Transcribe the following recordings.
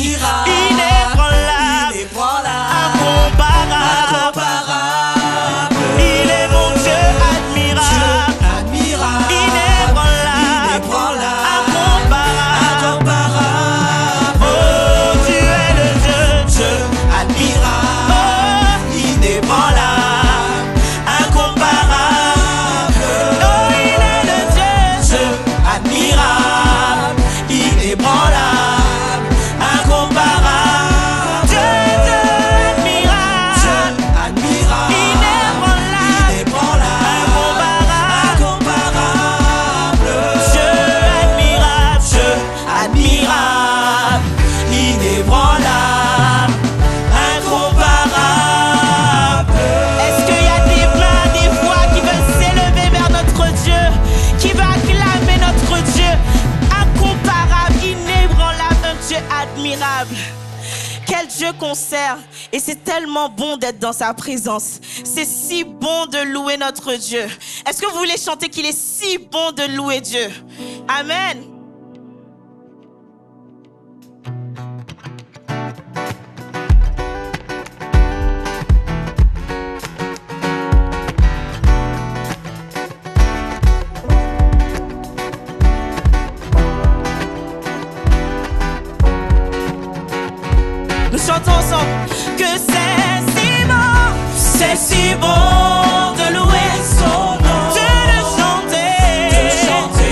inébranlable, incomparable. Il est mon Dieu admirable, inébranlable, incomparable. Oh, tu es le Dieu admirable, inébranlable, incomparable. Oh, il est le Dieu admirable, inébranlable, incomparable. Dieu admirable, inébranlable, incomparable. Dieu admirable, inébranlable, incomparable. Est-ce qu'il y a des mains, des voix qui veulent s'élever vers notre Dieu, qui veulent acclamer notre Dieu incomparable, inébranlable, un Dieu admirable? Quel Dieu qu'on sert, et c'est tellement bon d'être dans sa présence. C'est si bon de louer notre Dieu. Est-ce que vous voulez chanter qu'il est si bon de louer Dieu? Amen. Nous chantons ensemble que c'est si bon de louer son nom, de le chanter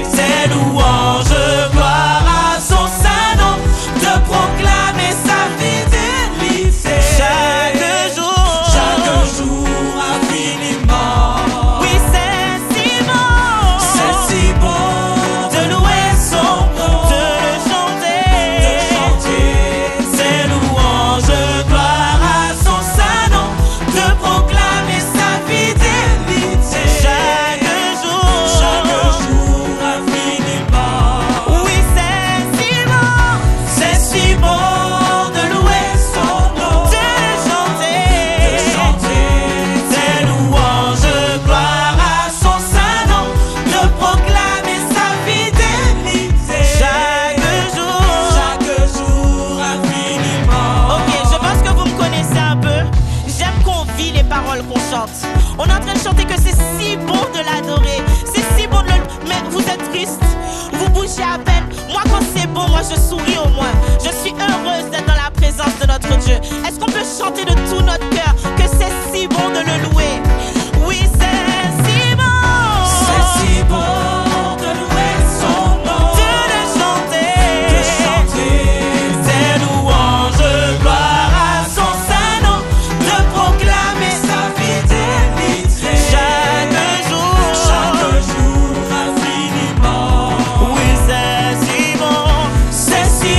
ses louanges, gloire à son saint nom, de proclamer sa fidélité chaque jour infiniment. Oui, c'est si bon de louer son nom, de le chanter ses louanges, gloire à son saint nom, de proclamer sa fidélité chaque jour infiniment. Oui, c'est si bon de louer son nom, de chanter ses louanges, gloire à son saint nom, de proclamer sa fidélité chaque jour infiniment. Ok, je pense que vous me connaissez un peu. J'aime qu'on vit les paroles qu'on chante. On est en train de chanter que c'est si bon de l'adorer, c'est si bon de le... Mais vous êtes triste, vous bougez à peine. Moi quand c'est bon, moi je souris au moins. Je suis heureuse d'être dans la présence de notre Dieu. Est-ce qu'on peut chanter de tout notre cœur que c'est si bon de le louer? Oui, c'est si bon de louer son nom, de le chanter ses louanges, gloire à son saint nom, de proclamer sa fidélité chaque jour infiniment. Oui, c'est si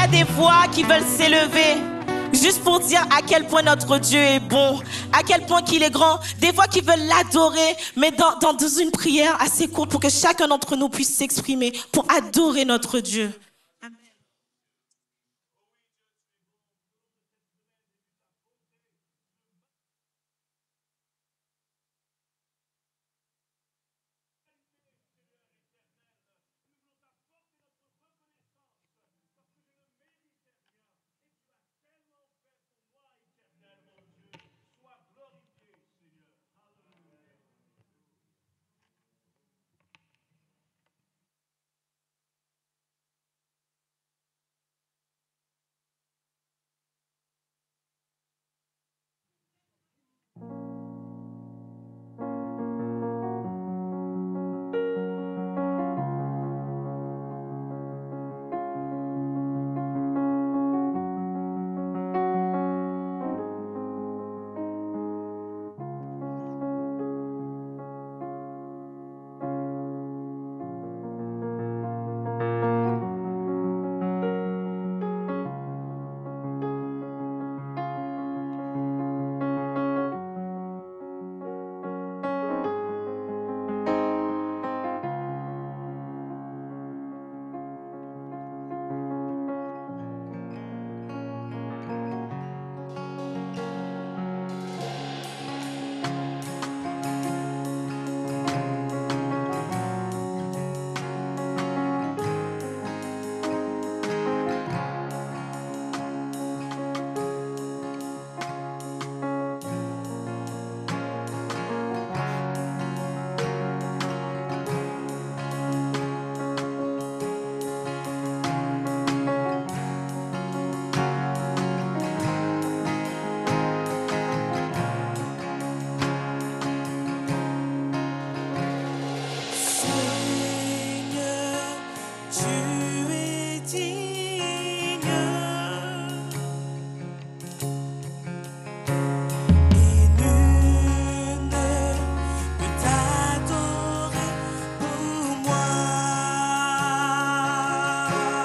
a des voix qui veulent s'élever juste pour dire à quel point notre Dieu est bon, à quel point qu'il est grand. Des voix qui veulent l'adorer, mais dans une prière assez courte pour que chacun d'entre nous puisse s'exprimer pour adorer notre Dieu.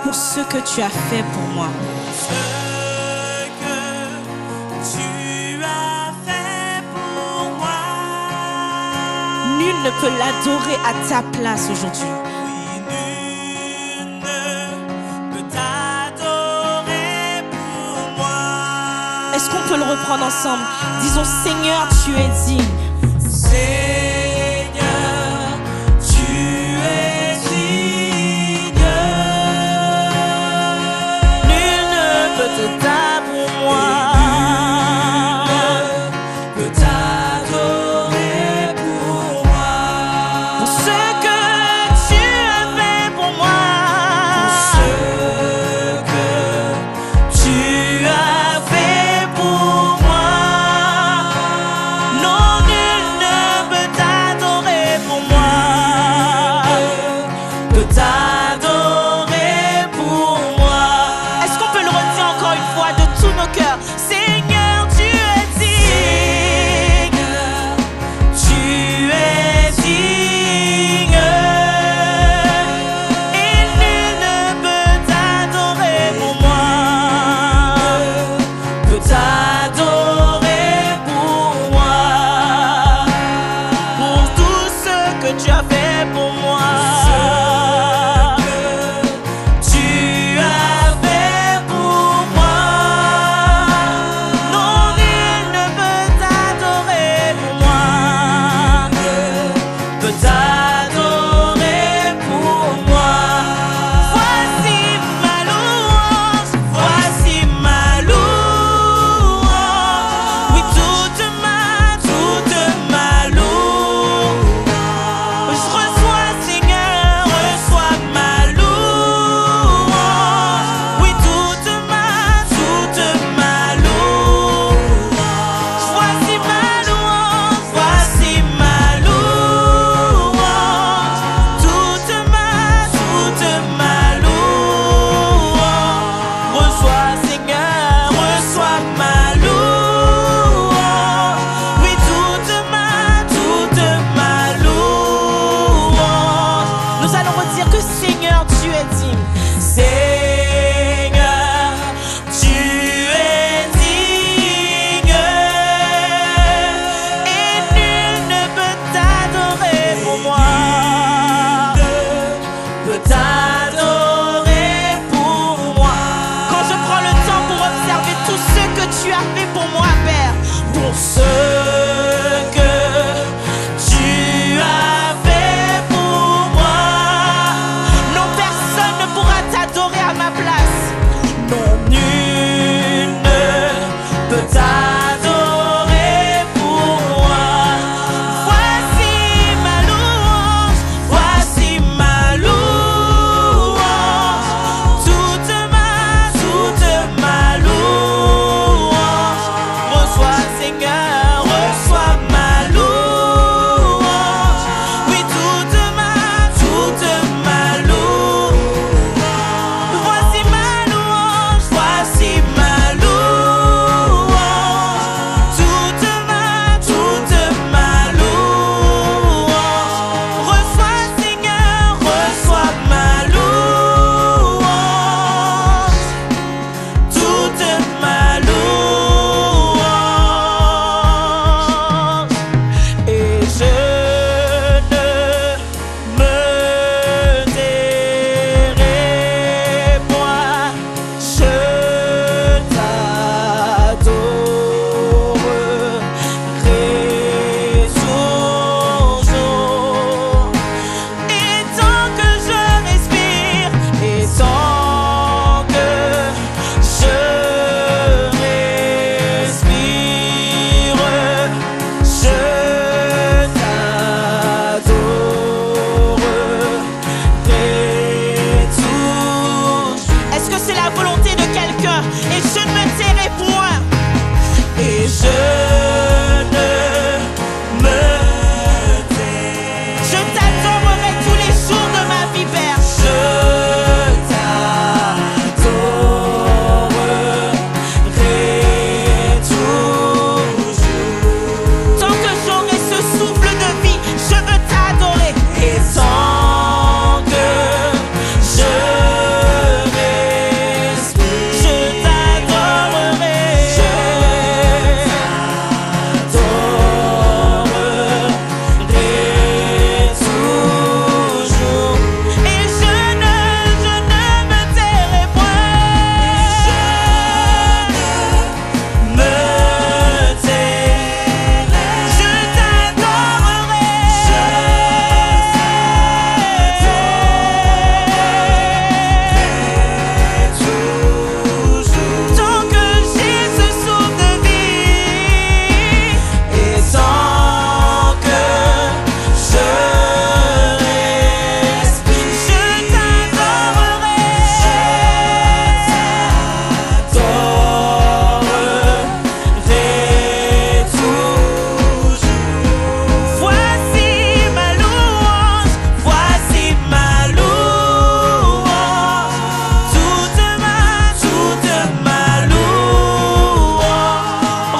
Pour ce que tu as fait pour moi. Ce que tu as fait pour moi. Nul ne peut l'adorer à ta place aujourd'hui. Oui, nul ne peut t'adorer pour moi. Est-ce qu'on peut le reprendre ensemble? Disons, Seigneur, tu es digne. Seigneur, tu es digne. Nul ne peut te taire pour moi. Nul ne peut t'adorer pour moi. Pour ce que tu as fait pour moi. Pour ce que tu as fait pour moi. Non, nul ne peut t'adorer pour moi. Peut t'adorer pour moi. Est-ce qu'on peut le redire encore une fois de tous nos cœurs? Seigneur, tu es digne. Tu es digne. Et nul ne peut t'adorer pour moi. Peut t'adorer pour moi. Pour tout ce que tu as fait pour moi. Tu as fait pour moi. Non, nul ne peut t'adorer pour moi. Peut t'adorer pour moi. Voici ma louange. Voici ma louange. Oui, toute ma louange. Je reçois, Seigneur, reçois ma louange. Oui, toute ma louange. Voici ma louange, voici ma louange. Toute ma louange. Reçois, Seigneur, reçois ma louange. Oui, toute ma louange. Nous allons redire que Seigneur, tu es digne. Seigneur, ma place. Non, nul ne peut t'adorer pour moi. Voici ma louange, Voici ma louange, toute ma louange. Reçois, Seigneur, reçois ma louange. Oui, toute ma louange. Voici ma louange, voici ma louange. Toute ma louange. Reçois, Seigneur, reçois ma louange. Toute ma louange. Et je ne me tairai point, je t'adorerai toujours. Et tant que je respire, et tant que je respire, je t'adorerai toujours. Est-ce que c'est la volonté de quelqu'un? Et je ne me tairai point. Et je ne me tairai. Je t'adorerai tous les jours de ma vie, Père. Je t'adorerai toujours. Tant que j'aurai ce souffle de vie, je veux t'adorer. Et tant que je respire, je t'adorerai. Toujours. Et je ne me tairai point. Me tairai. Je t'adorerai. Toujours. Tant que j'ai ce souffle de vie. Et tant que je respire, Je t'adorerai. t'adorerai toujours. Voici ma louange, Voici ma louange, toute ma louange.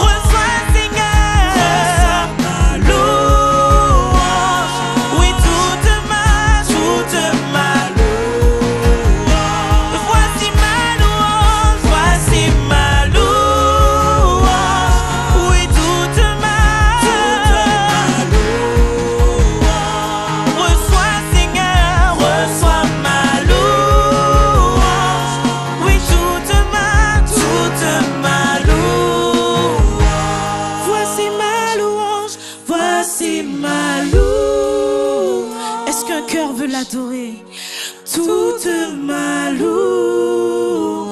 Reçois, Seigneur, ma louange. Oui, toute ma louange. Voici ma louange, voici ma louange. Oui, toute ma louange. Reçois, Seigneur, reçois ma louange. Oui, toute ma louange. voici ma louange. Voici ma louange. Est-ce qu'un cœur veut l'adorer? Toute ma louange.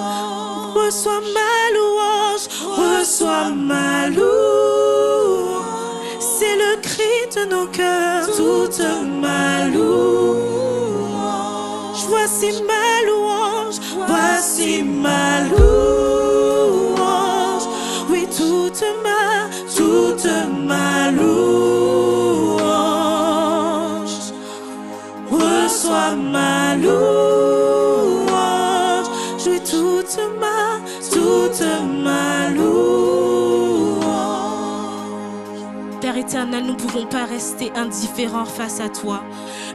Reçois ma louange, Reçois ma louange. c'est le cri de nos cœurs. Toute ma louange. Voici ma louange, Voici ma louange. oui, toute ma louange. Reçois ma louange. oui, toute ma louange. Père éternel, nous ne pouvons pas rester indifférents face à toi.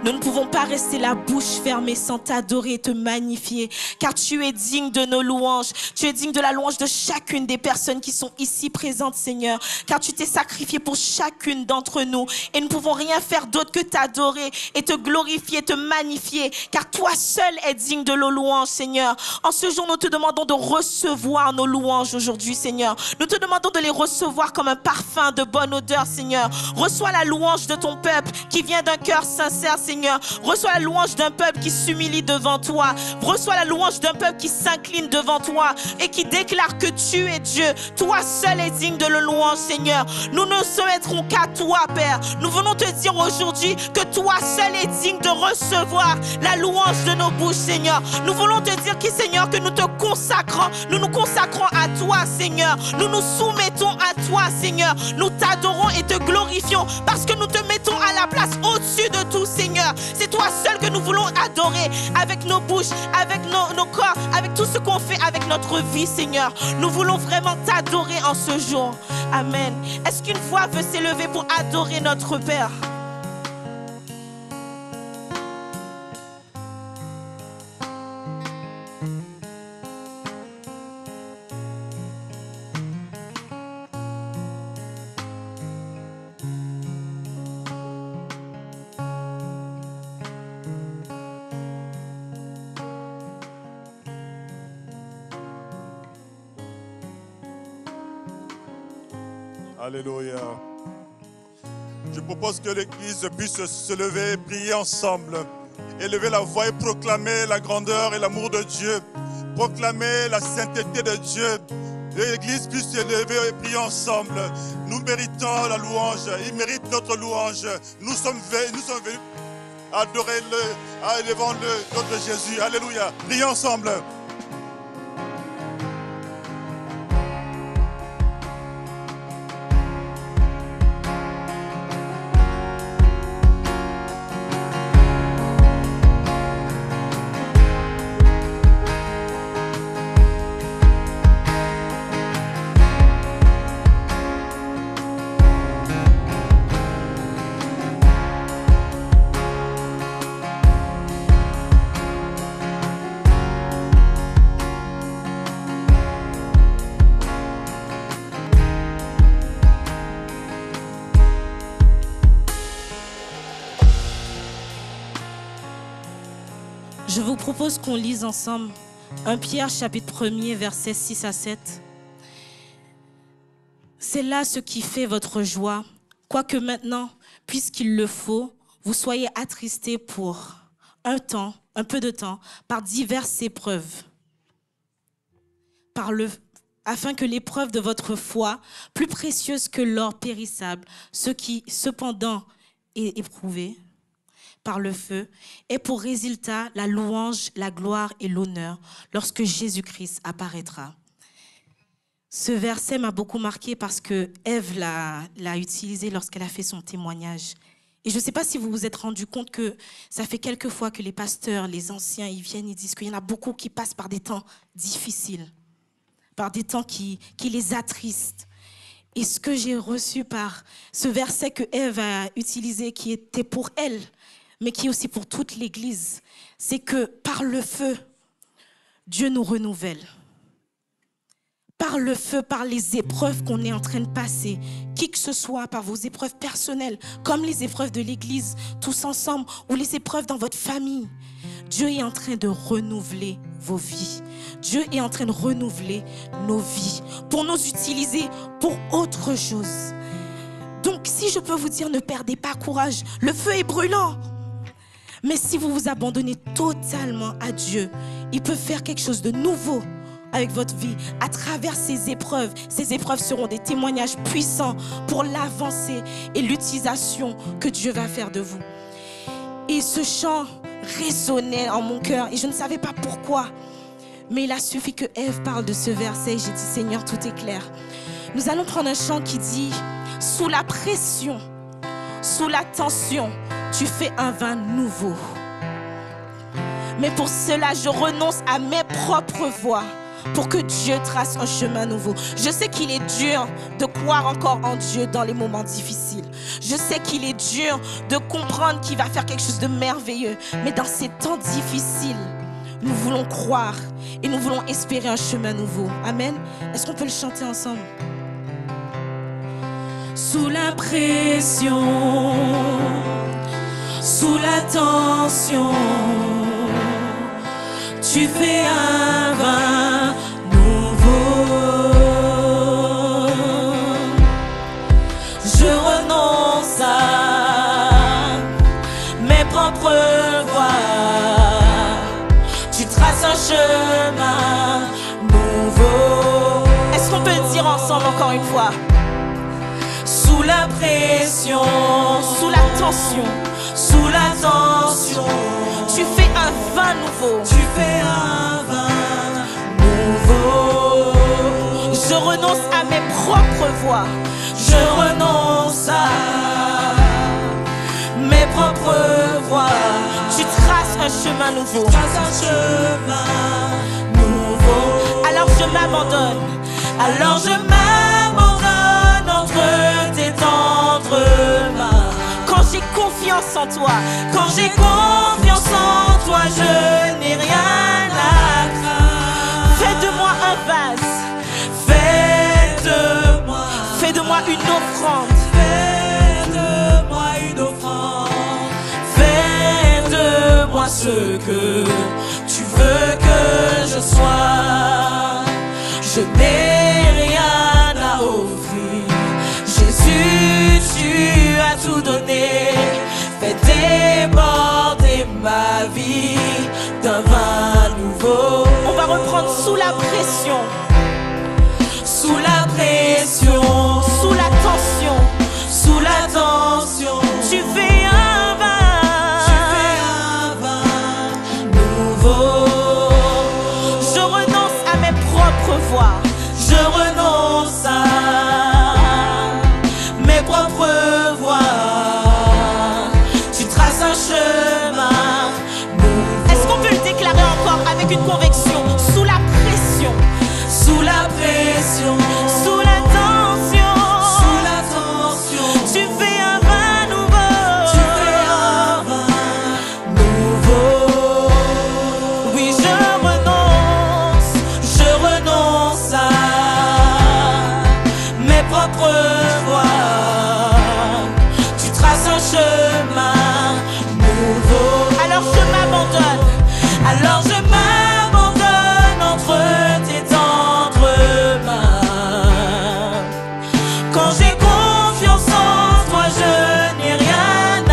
Nous ne pouvons pas rester la bouche fermée sans t'adorer et te magnifier, car tu es digne de nos louanges. Tu es digne de la louange de chacune des personnes qui sont ici présentes, Seigneur, car tu t'es sacrifié pour chacune d'entre nous. Et nous ne pouvons rien faire d'autre que t'adorer et te glorifier, te magnifier, car toi seul es digne de nos louanges, Seigneur. En ce jour, nous te demandons de recevoir nos louanges aujourd'hui, Seigneur. Nous te demandons de les recevoir comme un parfum de bonne odeur, Seigneur. Reçois la louange de ton peuple qui vient d'un cœur sincère, Seigneur. Seigneur. Reçois la louange d'un peuple qui s'humilie devant toi. Reçois la louange d'un peuple qui s'incline devant toi et qui déclare que tu es Dieu. Toi seul est digne de la louange, Seigneur. Nous ne soumettrons qu'à toi, Père. Nous venons te dire aujourd'hui que toi seul est digne de recevoir la louange de nos bouches, Seigneur. Nous voulons te dire que, Seigneur, que nous te consacrons. Nous nous consacrons à toi, Seigneur. Nous nous soumettons à toi, Seigneur. Nous t'adorons et te glorifions parce que nous te mettons à la place au-dessus de tout, Seigneur. C'est toi seul que nous voulons adorer avec nos bouches, avec nos corps, avec tout ce qu'on fait avec notre vie, Seigneur. Nous voulons vraiment t'adorer en ce jour. Amen. Est-ce qu'une voix veut s'élever pour adorer notre Père? Alléluia. Je propose que l'Église puisse se lever et prier ensemble. Élever la voix et proclamer la grandeur et l'amour de Dieu. Proclamer la sainteté de Dieu. L'Église puisse se lever et prier ensemble. Nous méritons la louange. Il mérite notre louange. Nous sommes venus adorer-le, élevons-le, notre Jésus. Alléluia. Prions ensemble. Je vous propose qu'on lise ensemble 1 Pierre chapitre 1er versets 6 à 7. C'est là ce qui fait votre joie, quoique maintenant, puisqu'il le faut, vous soyez attristés pour un peu de temps, par diverses épreuves, afin que l'épreuve de votre foi, plus précieuse que l'or périssable, ce qui cependant est éprouvé par le feu, et pour résultat la louange, la gloire et l'honneur lorsque Jésus-Christ apparaîtra. Ce verset m'a beaucoup marqué parce que Ève l'a utilisé lorsqu'elle a fait son témoignage. Et je ne sais pas si vous vous êtes rendu compte que ça fait quelques fois que les pasteurs, les anciens, ils viennent, ils disent qu'il y en a beaucoup qui passent par des temps difficiles, par des temps qui les attristent. Et ce que j'ai reçu par ce verset que Ève a utilisé, qui était pour elle, mais qui est aussi pour toute l'Église, c'est que par le feu, Dieu nous renouvelle. Par le feu, par les épreuves qu'on est en train de passer, qui que ce soit, par vos épreuves personnelles, comme les épreuves de l'Église, tous ensemble, ou les épreuves dans votre famille, Dieu est en train de renouveler vos vies. Dieu est en train de renouveler nos vies pour nous utiliser pour autre chose. Donc, si je peux vous dire, ne perdez pas courage. Le feu est brûlant. Mais si vous vous abandonnez totalement à Dieu, il peut faire quelque chose de nouveau avec votre vie à travers ces épreuves. Ces épreuves seront des témoignages puissants pour l'avancée et l'utilisation que Dieu va faire de vous. Et ce chant résonnait en mon cœur et je ne savais pas pourquoi. Mais il a suffi que Ève parle de ce verset et j'ai dit, Seigneur, tout est clair. Nous allons prendre un chant qui dit, sous la pression, sous la tension, tu fais un vin nouveau. Mais pour cela, je renonce à mes propres voies pour que Dieu trace un chemin nouveau. Je sais qu'il est dur de croire encore en Dieu dans les moments difficiles. Je sais qu'il est dur de comprendre qu'il va faire quelque chose de merveilleux. Mais dans ces temps difficiles, nous voulons croire et nous voulons espérer un chemin nouveau. Amen. Est-ce qu'on peut le chanter ensemble? Sous la pression, sous la tension, tu fais un vin nouveau. Je renonce à mes propres encore une fois. Sous la pression, Sous la tension, sous la tension, tu fais un vin nouveau. tu fais un vin nouveau. Je renonce à mes propres voies. Je renonce à mes propres voies. Tu traces un chemin nouveau. Trace un chemin nouveau. Alors je m'abandonne. Alors je m'abandonne entre tes tendres mains. Quand j'ai confiance en toi, Quand j'ai confiance en toi, je n'ai rien à craindre. fais de moi un vase. Fais de moi une offrande. Fais de moi une offrande. Fais de moi ce que tu veux que je sois. Je n'ai rien à offrir. Jésus, tu as tout donné. Fais déborder ma vie d'un vin nouveau. On va reprendre sous la pression, Sous la pression, sous la tension. sous la tension, Tu fais un vin. tu fais un vin nouveau. Je renonce à mes propres voies. Je renonce à mes propres voies. Tu traces un chemin nouveau. Est-ce qu'on peut le déclarer encore avec une conviction? Sous la pression, Sous la pression, sous la tension, sous la tension, tu fais un vin nouveau. tu fais un vin nouveau. Oui, je renonce à mes propres voies. Tu traces un chemin nouveau. Alors je m'abandonne. Alors je m'abandonne entre tes tendres mains. Quand j'ai confiance en toi, je n'ai rien à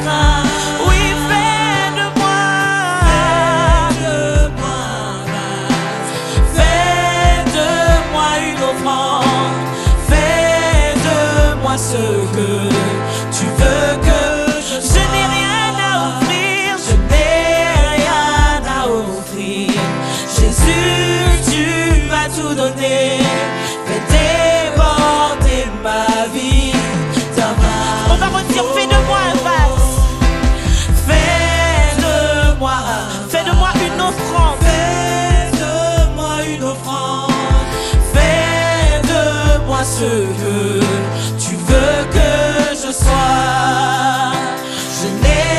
craindre. Oui, fais de moi. Fais de moi une offrande. Fais de moi ce que tu veux que je sois. Je n'ai rien à offrir. Je n'ai rien à offrir. Jésus, tu m'as tout donné. Fais déborder ma vie d'un On vin. va redire, fais de moi un vase. Fais de moi Fais de moi une offrande. Fais de moi une offrande. Fais de moi ce que tu veux que je sois. Je n'ai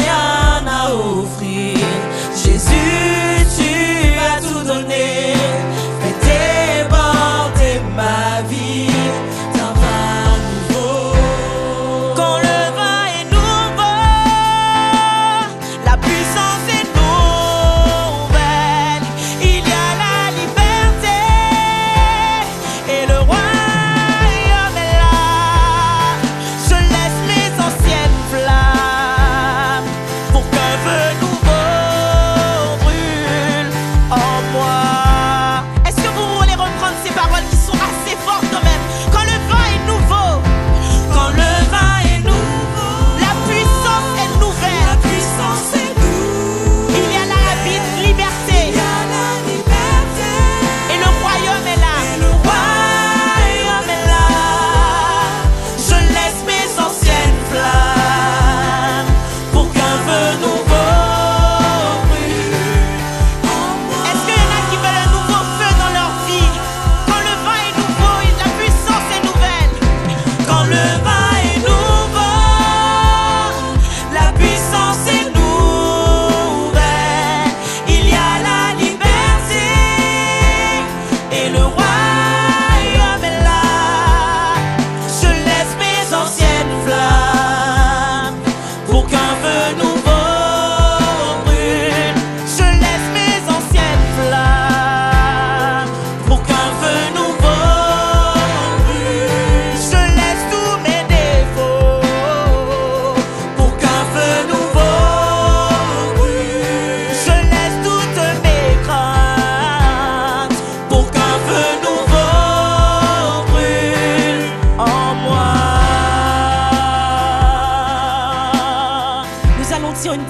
rien à offrir. Jésus, tu m'as tout donné. Fais déborder ma vie d'un vin nouveau. Quand le vin est nouveau, la puissance est nouvelle. Il y a la liberté et le royaume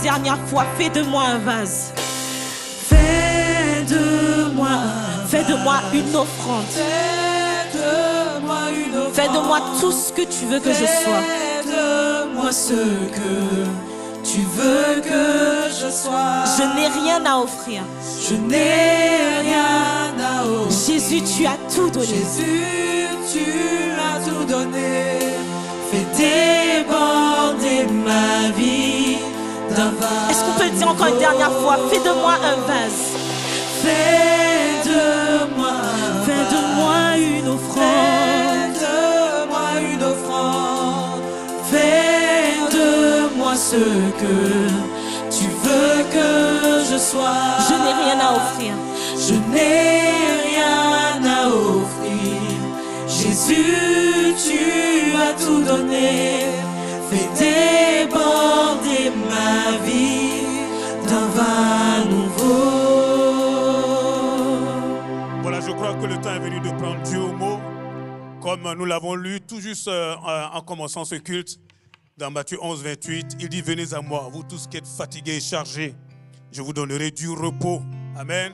dernière fois, fais de moi un vase. Fais de moi une offrande. Fais de moi tout ce que tu veux que je sois. Fais de moi ce que tu veux que je sois. Je n'ai rien à offrir. Je n'ai rien à offrir. Jésus, tu as tout donné. Jésus, tu as tout donné. Fais déborder ma vie d'un vase. Est-ce qu'on peut le dire encore une dernière fois? Fais de moi un vase. Fais de moi une offrande. Fais de moi une offrande. Fais de moi ce que tu veux que je sois. Je n'ai rien à offrir. Je n'ai rien à offrir. Jésus, tu as tout donné. Fais déborder ma vie d'un vin nouveau. Voilà, je crois que le temps est venu de prendre Dieu au mot, comme nous l'avons lu tout juste en commençant ce culte. Dans Matthieu 11, 28, il dit « Venez à moi, vous tous qui êtes fatigués et chargés, je vous donnerai du repos. » Amen.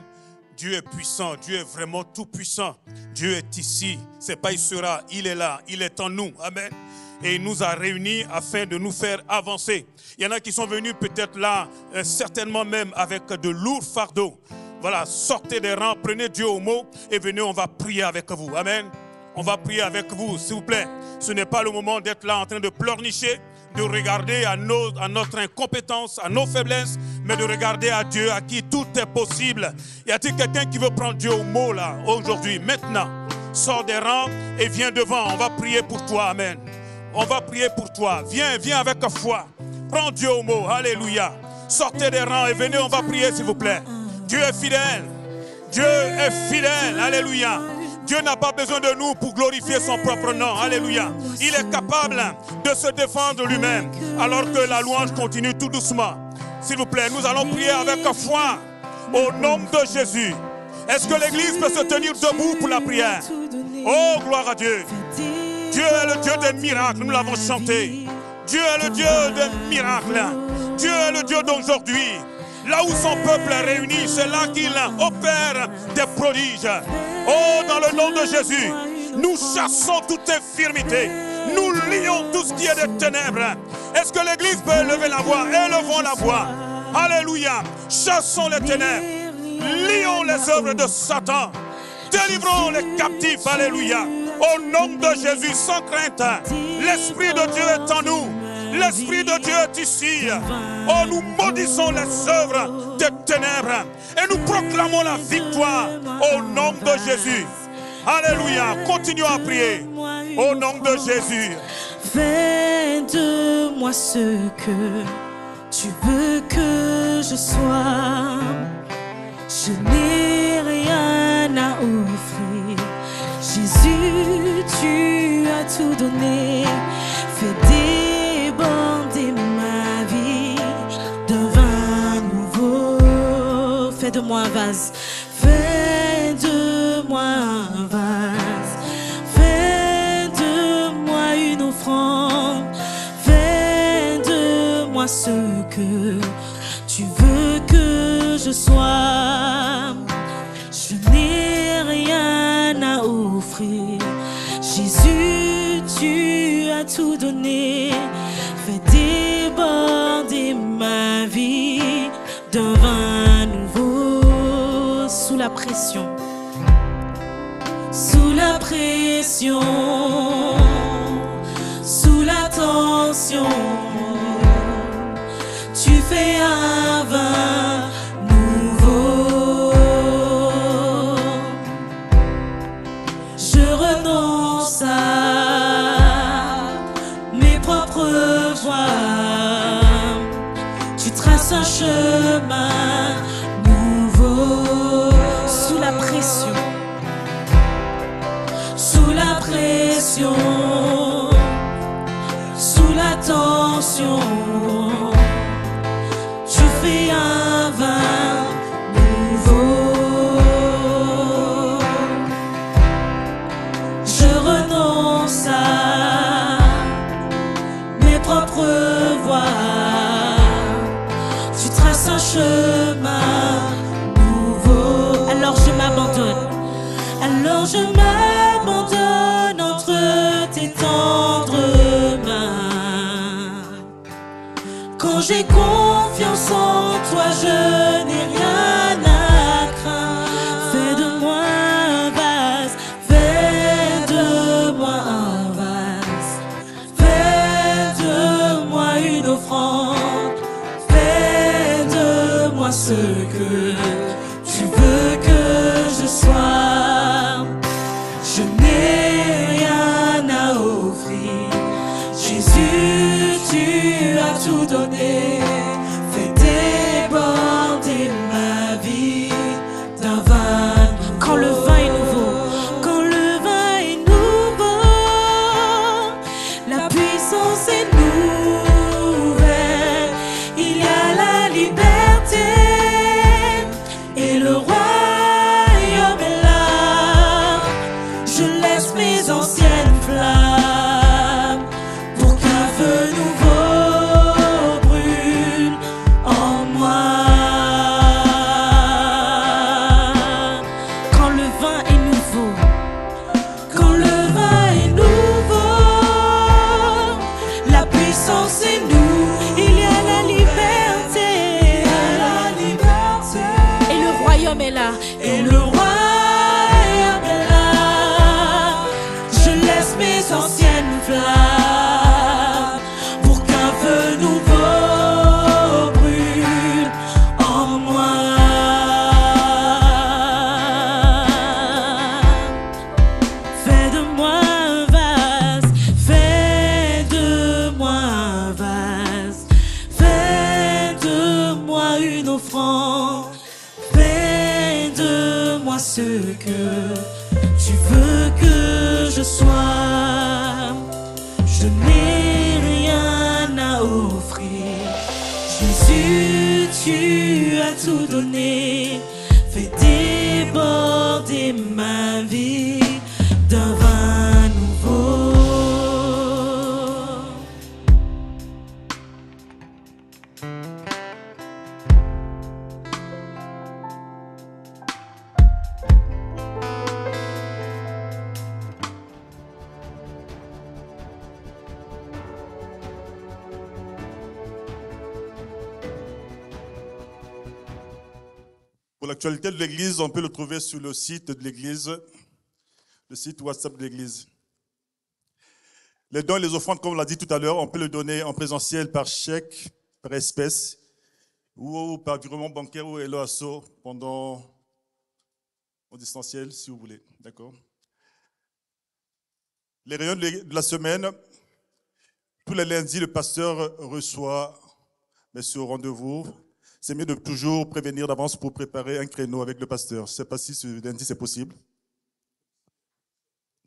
Dieu est puissant, Dieu est vraiment tout puissant. Dieu est ici, c'est pas il sera, il est là, il est en nous. Amen. Et il nous a réunis afin de nous faire avancer. Il y en a qui sont venus peut-être là, certainement même avec de lourds fardeaux. Voilà, sortez des rangs, prenez Dieu au mot et venez, on va prier avec vous. Amen. On va prier avec vous, s'il vous plaît. Ce n'est pas le moment d'être là en train de pleurnicher, de regarder à notre incompétence, à nos faiblesses, mais de regarder à Dieu, à qui tout est possible. Y a-t-il quelqu'un qui veut prendre Dieu au mot là, aujourd'hui, maintenant? Sors des rangs et viens devant, on va prier pour toi, amen. On va prier pour toi, viens avec foi. Prends Dieu au mot, alléluia. Sortez des rangs et venez, on va prier s'il vous plaît. Dieu est fidèle, Dieu est fidèle, alléluia. Dieu n'a pas besoin de nous pour glorifier son propre nom. Alléluia. Il est capable de se défendre lui-même alors que la louange continue tout doucement. S'il vous plaît, nous allons prier avec foi au nom de Jésus. Est-ce que l'église peut se tenir debout pour la prière? Oh, gloire à Dieu. Dieu est le Dieu des miracles. Nous l'avons chanté. Dieu est le Dieu des miracles. Dieu est le Dieu d'aujourd'hui. Là où son peuple est réuni, c'est là qu'il opère des prodiges. Oh, dans le nom de Jésus, nous chassons toute infirmité. Nous lions tout ce qui est des ténèbres. Est-ce que l'église peut lever la voix? Élevons la voix. Alléluia. Chassons les ténèbres. Lions les œuvres de Satan. Délivrons les captifs. Alléluia. Au nom de Jésus, sans crainte. L'Esprit de Dieu est en nous. L'Esprit de Dieu est ici. Oh, nous maudissons les œuvres des ténèbres et nous proclamons la victoire au nom de Jésus. Alléluia. Continuons à prier au nom de Jésus. Fais de moi ce que tu veux que je sois. Je n'ai rien à offrir. Jésus, tu as tout donné. Fais déborder ma vie d'un vin nouveau. Fais de moi un vase. Fais de moi un vase. Fais de moi une offrande. Fais de moi ce que tu veux que je sois. Je n'ai rien à offrir. Jésus, tu as tout donné. Fais déborder ma vie d'un vin nouveau. Sous la pression, sous la pression, sous la tension, tu fais un vin nouveau. Je renonce à mes propres voies. Tu traces un chemin nouveau. Sous la pression, sous la pression, sous la tension, tu fais un vin nouveau. Je renonce à mes propres voies. je m'abandonne entre tes tendres mains. Quand j'ai confiance en toi, je n'ai rien à craindre. Fais de moi un vase, fais de moi un vase, fais de moi une offrande, fais de moi ce que tu veux que je sois. Je n'ai rien à offrir, Jésus, tu as tout donné. Fais déborder ma vie d'un vin. Quand le vin est nouveau, quand le vin est nouveau, la puissance est nouvelle. Il y a la liberté et le royaume est là. Je laisse mes anciennes flammes pour qu'un feu nouveau brûle en moi. Quand le vin est nouveau, quand le vin est nouveau, la puissance est nous. Il y a la liberté, et le royaume est là, et le royaume est là. Je laisse mes anciennes flammes pour qu'un feu nouveau brûle en moi. Fais de moi un vase, fais de moi un vase, fais de moi une offrande, fais de moi ce que tu veux que je sois. Je n'ai rien à offrir, Jésus, tu as tout donné. Fais déborder ma vie d'un vin nouveau. Pour l'actualité de l'Église, on peut le trouver sur le site de l'Église, le site WhatsApp de l'Église. Les dons et les offrandes, comme on l'a dit tout à l'heure, on peut le donner en présentiel par chèque, par espèce, ou par virement bancaire ou LOASO pendant en distanciel, si vous voulez. D'accord? Les réunions de la semaine, tous les lundis, le pasteur reçoit, mais sur rendez-vous. C'est mieux de toujours prévenir d'avance pour préparer un créneau avec le pasteur. Je ne sais pas si ce lundi c'est possible.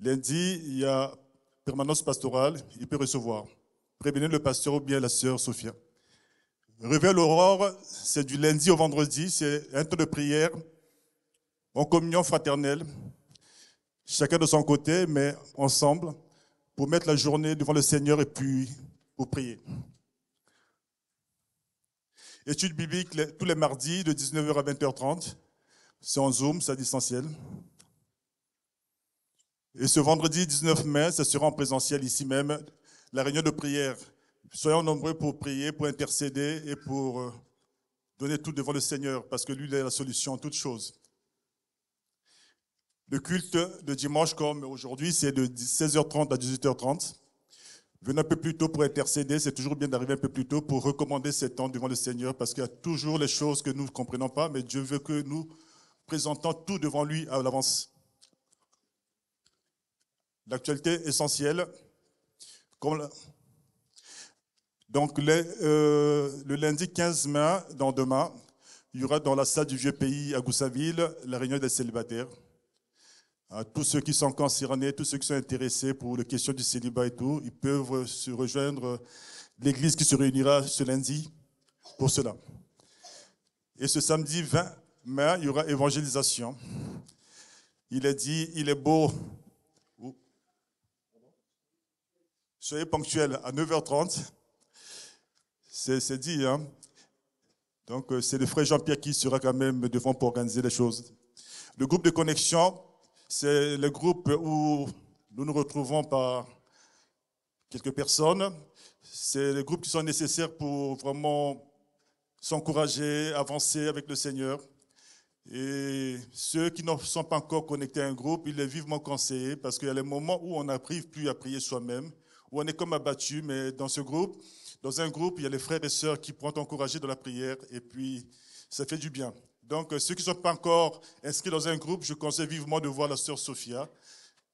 Lundi, il y a permanence pastorale, il peut recevoir. Prévenez le pasteur ou bien la sœur Sophia. Réveil à l'aurore, c'est du lundi au vendredi, c'est un temps de prière en communion fraternelle, chacun de son côté, mais ensemble, pour mettre la journée devant le Seigneur et puis pour prier. Études bibliques tous les mardis de 19h à 20h30. C'est en Zoom, c'est à distanciel. Et ce vendredi 19 mai, ce sera en présentiel ici même, la réunion de prière. Soyons nombreux pour prier, pour intercéder et pour donner tout devant le Seigneur, parce que lui, il est la solution à toutes choses. Le culte de dimanche, comme aujourd'hui, c'est de 16h30 à 18h30. Venez un peu plus tôt pour intercéder, c'est toujours bien d'arriver un peu plus tôt pour recommander ces temps devant le Seigneur, parce qu'il y a toujours les choses que nous ne comprenons pas, mais Dieu veut que nous présentons tout devant lui à l'avance. L'actualité essentielle, donc le lundi 15 mai, dans demain, il y aura dans la salle du Vieux Pays à Goussainville la réunion des célibataires. Tous ceux qui sont concernés, tous ceux qui sont intéressés pour les questions du célibat et tout, ils peuvent se rejoindre l'église qui se réunira ce lundi pour cela. Et ce samedi 20 mai, il y aura évangélisation. Il est dit, il est beau. Soyez ponctuels à 9h30. C'est dit, hein. Donc, c'est le frère Jean-Pierre qui sera quand même devant pour organiser les choses. Le groupe de connexion, C'est le groupe où nous nous retrouvons par quelques personnes. C'est les groupes qui sont nécessaires pour vraiment s'encourager, avancer avec le Seigneur. Et ceux qui ne sont pas encore connectés à un groupe, il est vivement conseillé parce qu'il y a les moments où on n'arrive plus à prier soi-même, où on est comme abattu, mais dans un groupe, il y a les frères et sœurs qui pourront t'encourager dans la prière et puis ça fait du bien. Donc, ceux qui ne sont pas encore inscrits dans un groupe, je conseille vivement de voir la sœur Sophia.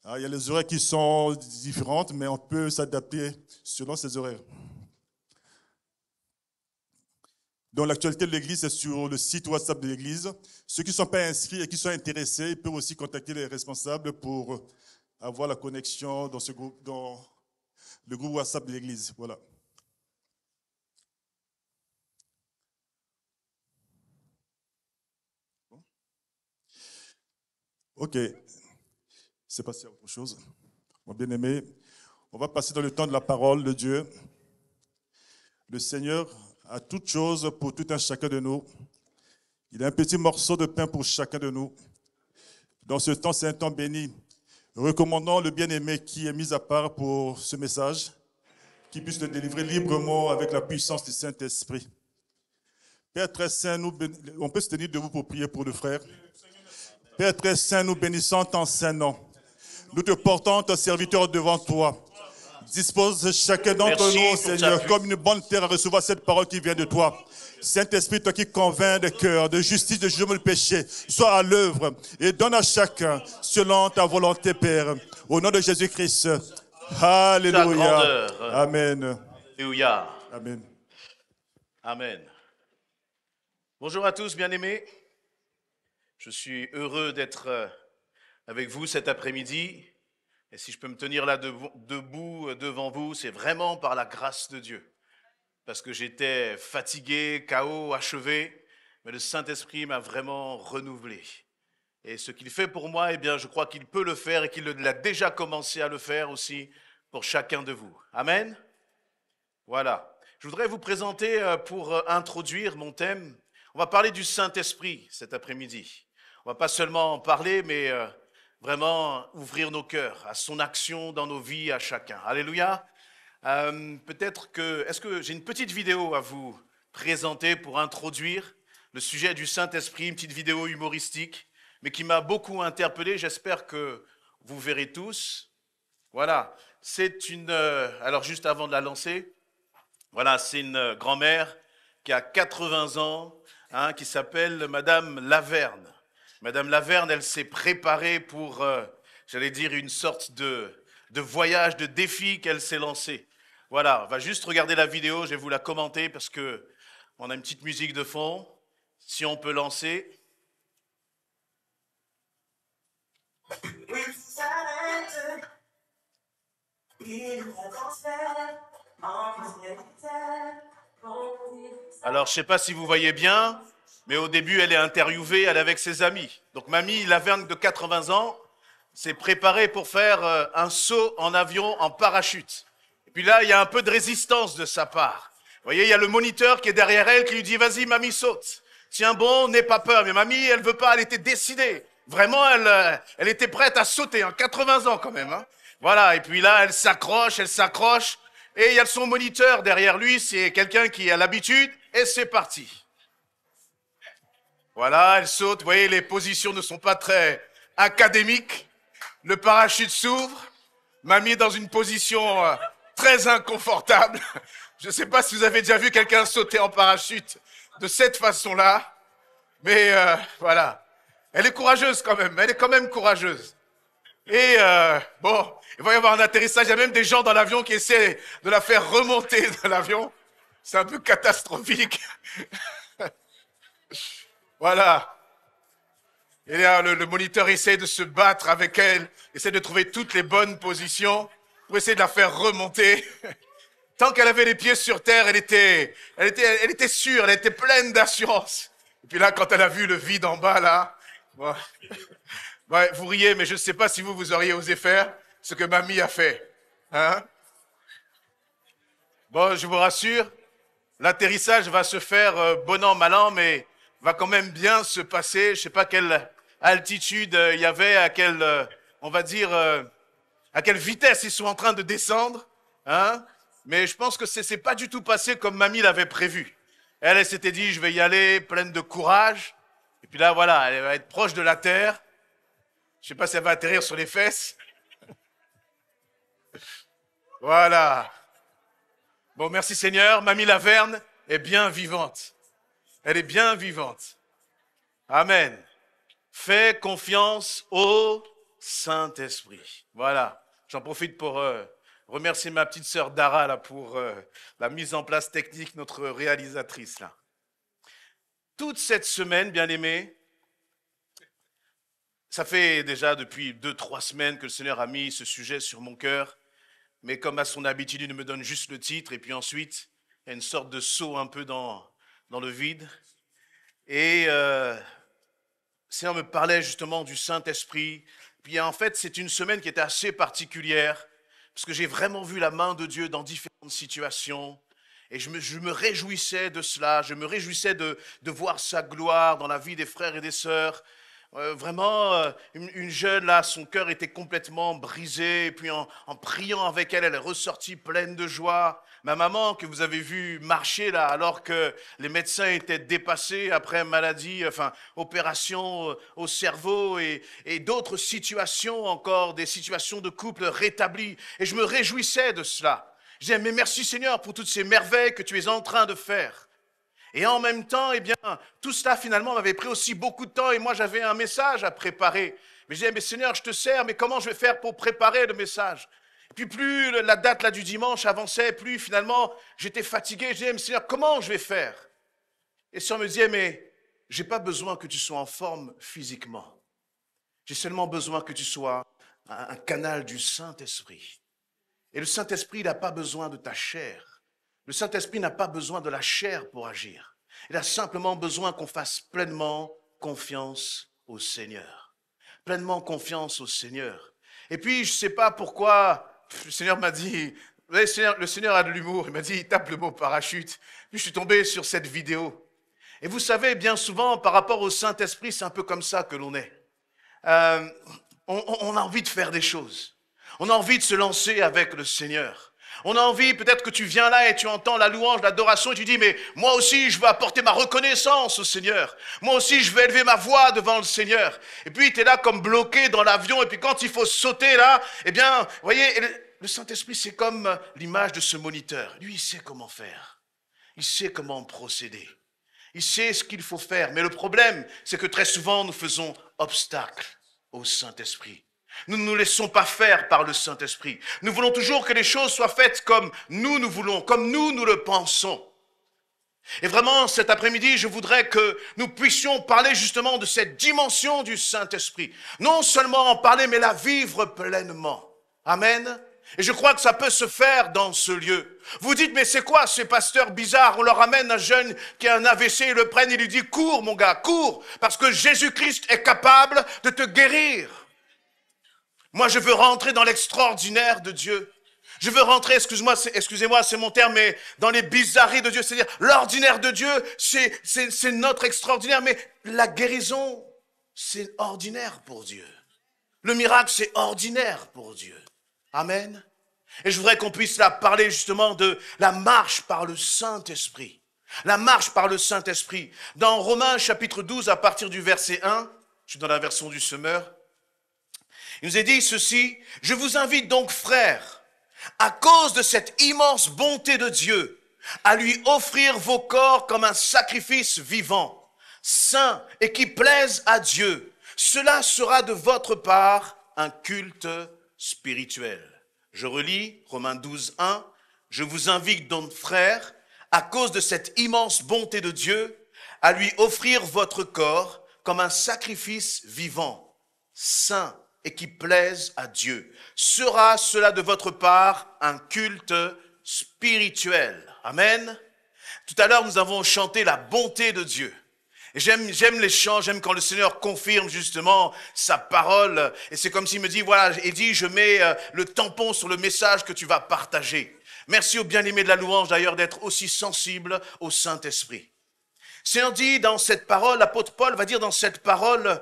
Il y a les horaires qui sont différentes, mais on peut s'adapter selon ces horaires. Donc, l'actualité de l'Église est sur le site WhatsApp de l'Église. Ceux qui ne sont pas inscrits et qui sont intéressés, ils peuvent aussi contacter les responsables pour avoir la connexion dans ce groupe, dans le groupe WhatsApp de l'Église. Voilà. Ok. C'est passé à autre chose. Mon bien-aimé, on va passer dans le temps de la parole de Dieu. Le Seigneur a toutes choses pour tout un chacun de nous. Il a un petit morceau de pain pour chacun de nous. Dans ce temps, c'est un temps béni. Recommandons le bien-aimé qui est mis à part pour ce message, qu'il puisse le délivrer librement avec la puissance du Saint-Esprit. Père très saint, on peut se tenir debout pour prier pour le frère. Père très saint, nous bénissons ton saint nom. Nous te portons, ton serviteur, devant toi. Dispose chacun d'entre nous, Seigneur, comme une bonne terre à recevoir cette parole qui vient de toi. Saint-Esprit, toi qui convaincs de cœur, de justice, de jugement, de péché, sois à l'œuvre et donne à chacun selon ta volonté, Père. Au nom de Jésus-Christ. Alléluia. Amen. Alléluia. Amen. Amen. Bonjour à tous, bien-aimés. Je suis heureux d'être avec vous cet après-midi. Et si je peux me tenir là debout devant vous, c'est vraiment par la grâce de Dieu. Parce que j'étais fatigué, KO, achevé, mais le Saint-Esprit m'a vraiment renouvelé. Et ce qu'il fait pour moi, eh bien, je crois qu'il peut le faire et qu'il a déjà commencé à le faire aussi pour chacun de vous. Amen. Voilà. Je voudrais vous présenter, pour introduire mon thème, on va parler du Saint-Esprit cet après-midi. On ne va pas seulement en parler, mais vraiment ouvrir nos cœurs à son action dans nos vies, à chacun. Alléluia. Est-ce que j'ai une petite vidéo à vous présenter pour introduire le sujet du Saint-Esprit, une petite vidéo humoristique, mais qui m'a beaucoup interpellé. J'espère que vous verrez tous. Voilà, c'est alors juste avant de la lancer, voilà, c'est une grand-mère qui a 80 ans, qui s'appelle Madame Laverne. Madame Laverne, elle s'est préparée pour, j'allais dire, une sorte de voyage, de défi qu'elle s'est lancée. Voilà, on va juste regarder la vidéo, je vais vous la commenter parce que on a une petite musique de fond. Si on peut lancer. Alors, je ne sais pas si vous voyez bien, mais au début, elle est interviewée, elle est avec ses amis. Donc, mamie Laverne de 80 ans s'est préparée pour faire un saut en avion en parachute. Et puis là, il y a un peu de résistance de sa part. Vous voyez, il y a le moniteur qui est derrière elle qui lui dit « Vas-y, mamie, saute. Tiens bon, n'aie pas peur. » Mais mamie, elle ne veut pas, elle était décidée. Vraiment, elle était prête à sauter, 80 ans quand même. Voilà, et puis là, elle s'accroche, et il y a son moniteur derrière lui, c'est quelqu'un qui a l'habitude, et c'est parti. Voilà, elle saute, vous voyez, les positions ne sont pas très académiques. Le parachute s'ouvre, mamie dans une position très inconfortable. Je ne sais pas si vous avez déjà vu quelqu'un sauter en parachute de cette façon-là, mais voilà. Elle est courageuse quand même, elle est quand même courageuse. Et bon, il va y avoir un atterrissage, il y a même des gens dans l'avion qui essaient de la faire remonter de l'avion. C'est un peu catastrophique. Voilà. Et là, le moniteur essaie de se battre avec elle, essaie de trouver toutes les bonnes positions pour essayer de la faire remonter. Tant qu'elle avait les pieds sur terre, elle était sûre, elle était pleine d'assurance. Et puis là, quand elle a vu le vide en bas, là, bon, ouais, vous riez, mais je ne sais pas si vous auriez osé faire ce que mamie a fait. Hein? Bon, je vous rassure, l'atterrissage va se faire bon an, mal an, mais va quand même bien se passer. Je ne sais pas quelle altitude il y avait, à quelle, on va dire, à quelle vitesse ils sont en train de descendre. Hein? Mais je pense que c'est pas du tout passé comme mamie l'avait prévu. Elle s'était dit, je vais y aller pleine de courage. Et puis là, voilà, elle va être proche de la terre. Je sais pas si elle va atterrir sur les fesses. Voilà. Bon, merci Seigneur. Mamie Laverne est bien vivante. Elle est bien vivante. Amen. Fais confiance au Saint-Esprit. Voilà. J'en profite pour remercier ma petite sœur Dara là, pour la mise en place technique, notre réalisatrice là. Toute cette semaine, bien-aimés, ça fait déjà depuis 2-3 semaines que le Seigneur a mis ce sujet sur mon cœur, mais comme à son habitude, il me donne juste le titre, et puis ensuite, il y a une sorte de saut un peu dans le vide. Et le Seigneur me parlait justement du Saint-Esprit. Puis en fait, c'est une semaine qui était assez particulière, parce que j'ai vraiment vu la main de Dieu dans différentes situations. Et je me réjouissais de cela, je me réjouissais de voir sa gloire dans la vie des frères et des sœurs. Vraiment, une jeune, là, son cœur était complètement brisé. Et puis en priant avec elle, elle est ressortie pleine de joie. Ma maman, que vous avez vue marcher là, alors que les médecins étaient dépassés après maladie, enfin, opération au cerveau et d'autres situations encore, des situations de couple rétablies. Et je me réjouissais de cela. Je disais, mais merci Seigneur pour toutes ces merveilles que tu es en train de faire. Et en même temps, eh bien, tout cela finalement m'avait pris aussi beaucoup de temps et moi j'avais un message à préparer. Mais je disais, mais Seigneur, je te sers, mais comment je vais faire pour préparer le message? Et puis plus la date là du dimanche avançait, plus finalement j'étais fatigué. Je disais, mais Seigneur, comment je vais faire? Et le Seigneur me disait, mais j'ai pas besoin que tu sois en forme physiquement. J'ai seulement besoin que tu sois un canal du Saint-Esprit. Et le Saint-Esprit n'a pas besoin de ta chair. Le Saint-Esprit n'a pas besoin de la chair pour agir. Il a simplement besoin qu'on fasse pleinement confiance au Seigneur. Pleinement confiance au Seigneur. Et puis, je ne sais pas pourquoi, le Seigneur m'a dit, le Seigneur a de l'humour, il m'a dit, il tape le mot parachute. Puis je suis tombé sur cette vidéo. Et vous savez, bien souvent, par rapport au Saint-Esprit, c'est un peu comme ça que l'on est. On a envie de faire des choses. On a envie de se lancer avec le Seigneur. On a envie, peut-être que tu viens là et tu entends la louange, l'adoration et tu dis, mais moi aussi je veux apporter ma reconnaissance au Seigneur. Moi aussi je veux élever ma voix devant le Seigneur. Et puis tu es là comme bloqué dans l'avion et puis quand il faut sauter là, eh bien, vous voyez, le Saint-Esprit c'est comme l'image de ce moniteur. Lui il sait comment faire. Il sait comment procéder. Il sait ce qu'il faut faire. Mais le problème, c'est que très souvent nous faisons obstacle au Saint-Esprit. Nous ne nous laissons pas faire par le Saint-Esprit. Nous voulons toujours que les choses soient faites comme nous voulons, comme nous le pensons. Et vraiment, cet après-midi, je voudrais que nous puissions parler justement de cette dimension du Saint-Esprit. Non seulement en parler, mais la vivre pleinement. Amen. Et je crois que ça peut se faire dans ce lieu. Vous dites, mais c'est quoi ces pasteurs bizarres? On leur amène un jeune qui a un AVC, ils le prennent, il lui dit, cours mon gars, cours, parce que Jésus-Christ est capable de te guérir. Moi, je veux rentrer dans l'extraordinaire de Dieu. Je veux rentrer, excusez-moi, c'est mon terme, mais dans les bizarreries de Dieu. C'est-à-dire, l'ordinaire de Dieu, c'est notre extraordinaire, mais la guérison, c'est ordinaire pour Dieu. Le miracle, c'est ordinaire pour Dieu. Amen. Et je voudrais qu'on puisse là parler justement de la marche par le Saint-Esprit. La marche par le Saint-Esprit. Dans Romains chapitre 12, à partir du verset 1, je suis dans la version du Semeur, il nous est dit ceci, « Je vous invite donc, frères, à cause de cette immense bonté de Dieu, à lui offrir vos corps comme un sacrifice vivant, saint et qui plaise à Dieu. Cela sera de votre part un culte spirituel. » Je relis Romains 12, 1. « Je vous invite donc, frères, à cause de cette immense bonté de Dieu, à lui offrir votre corps comme un sacrifice vivant, saint et qui plaise à Dieu. Sera cela de votre part un culte spirituel. » Amen. Tout à l'heure, nous avons chanté la bonté de Dieu. Et j'aime les chants, j'aime quand le Seigneur confirme justement sa parole. Et c'est comme s'il me dit, voilà, il dit, je mets le tampon sur le message que tu vas partager. Merci aux bien-aimés de la louange d'ailleurs d'être aussi sensibles au Saint-Esprit. Le Seigneur dit dans cette parole, l'apôtre Paul va dire dans cette parole,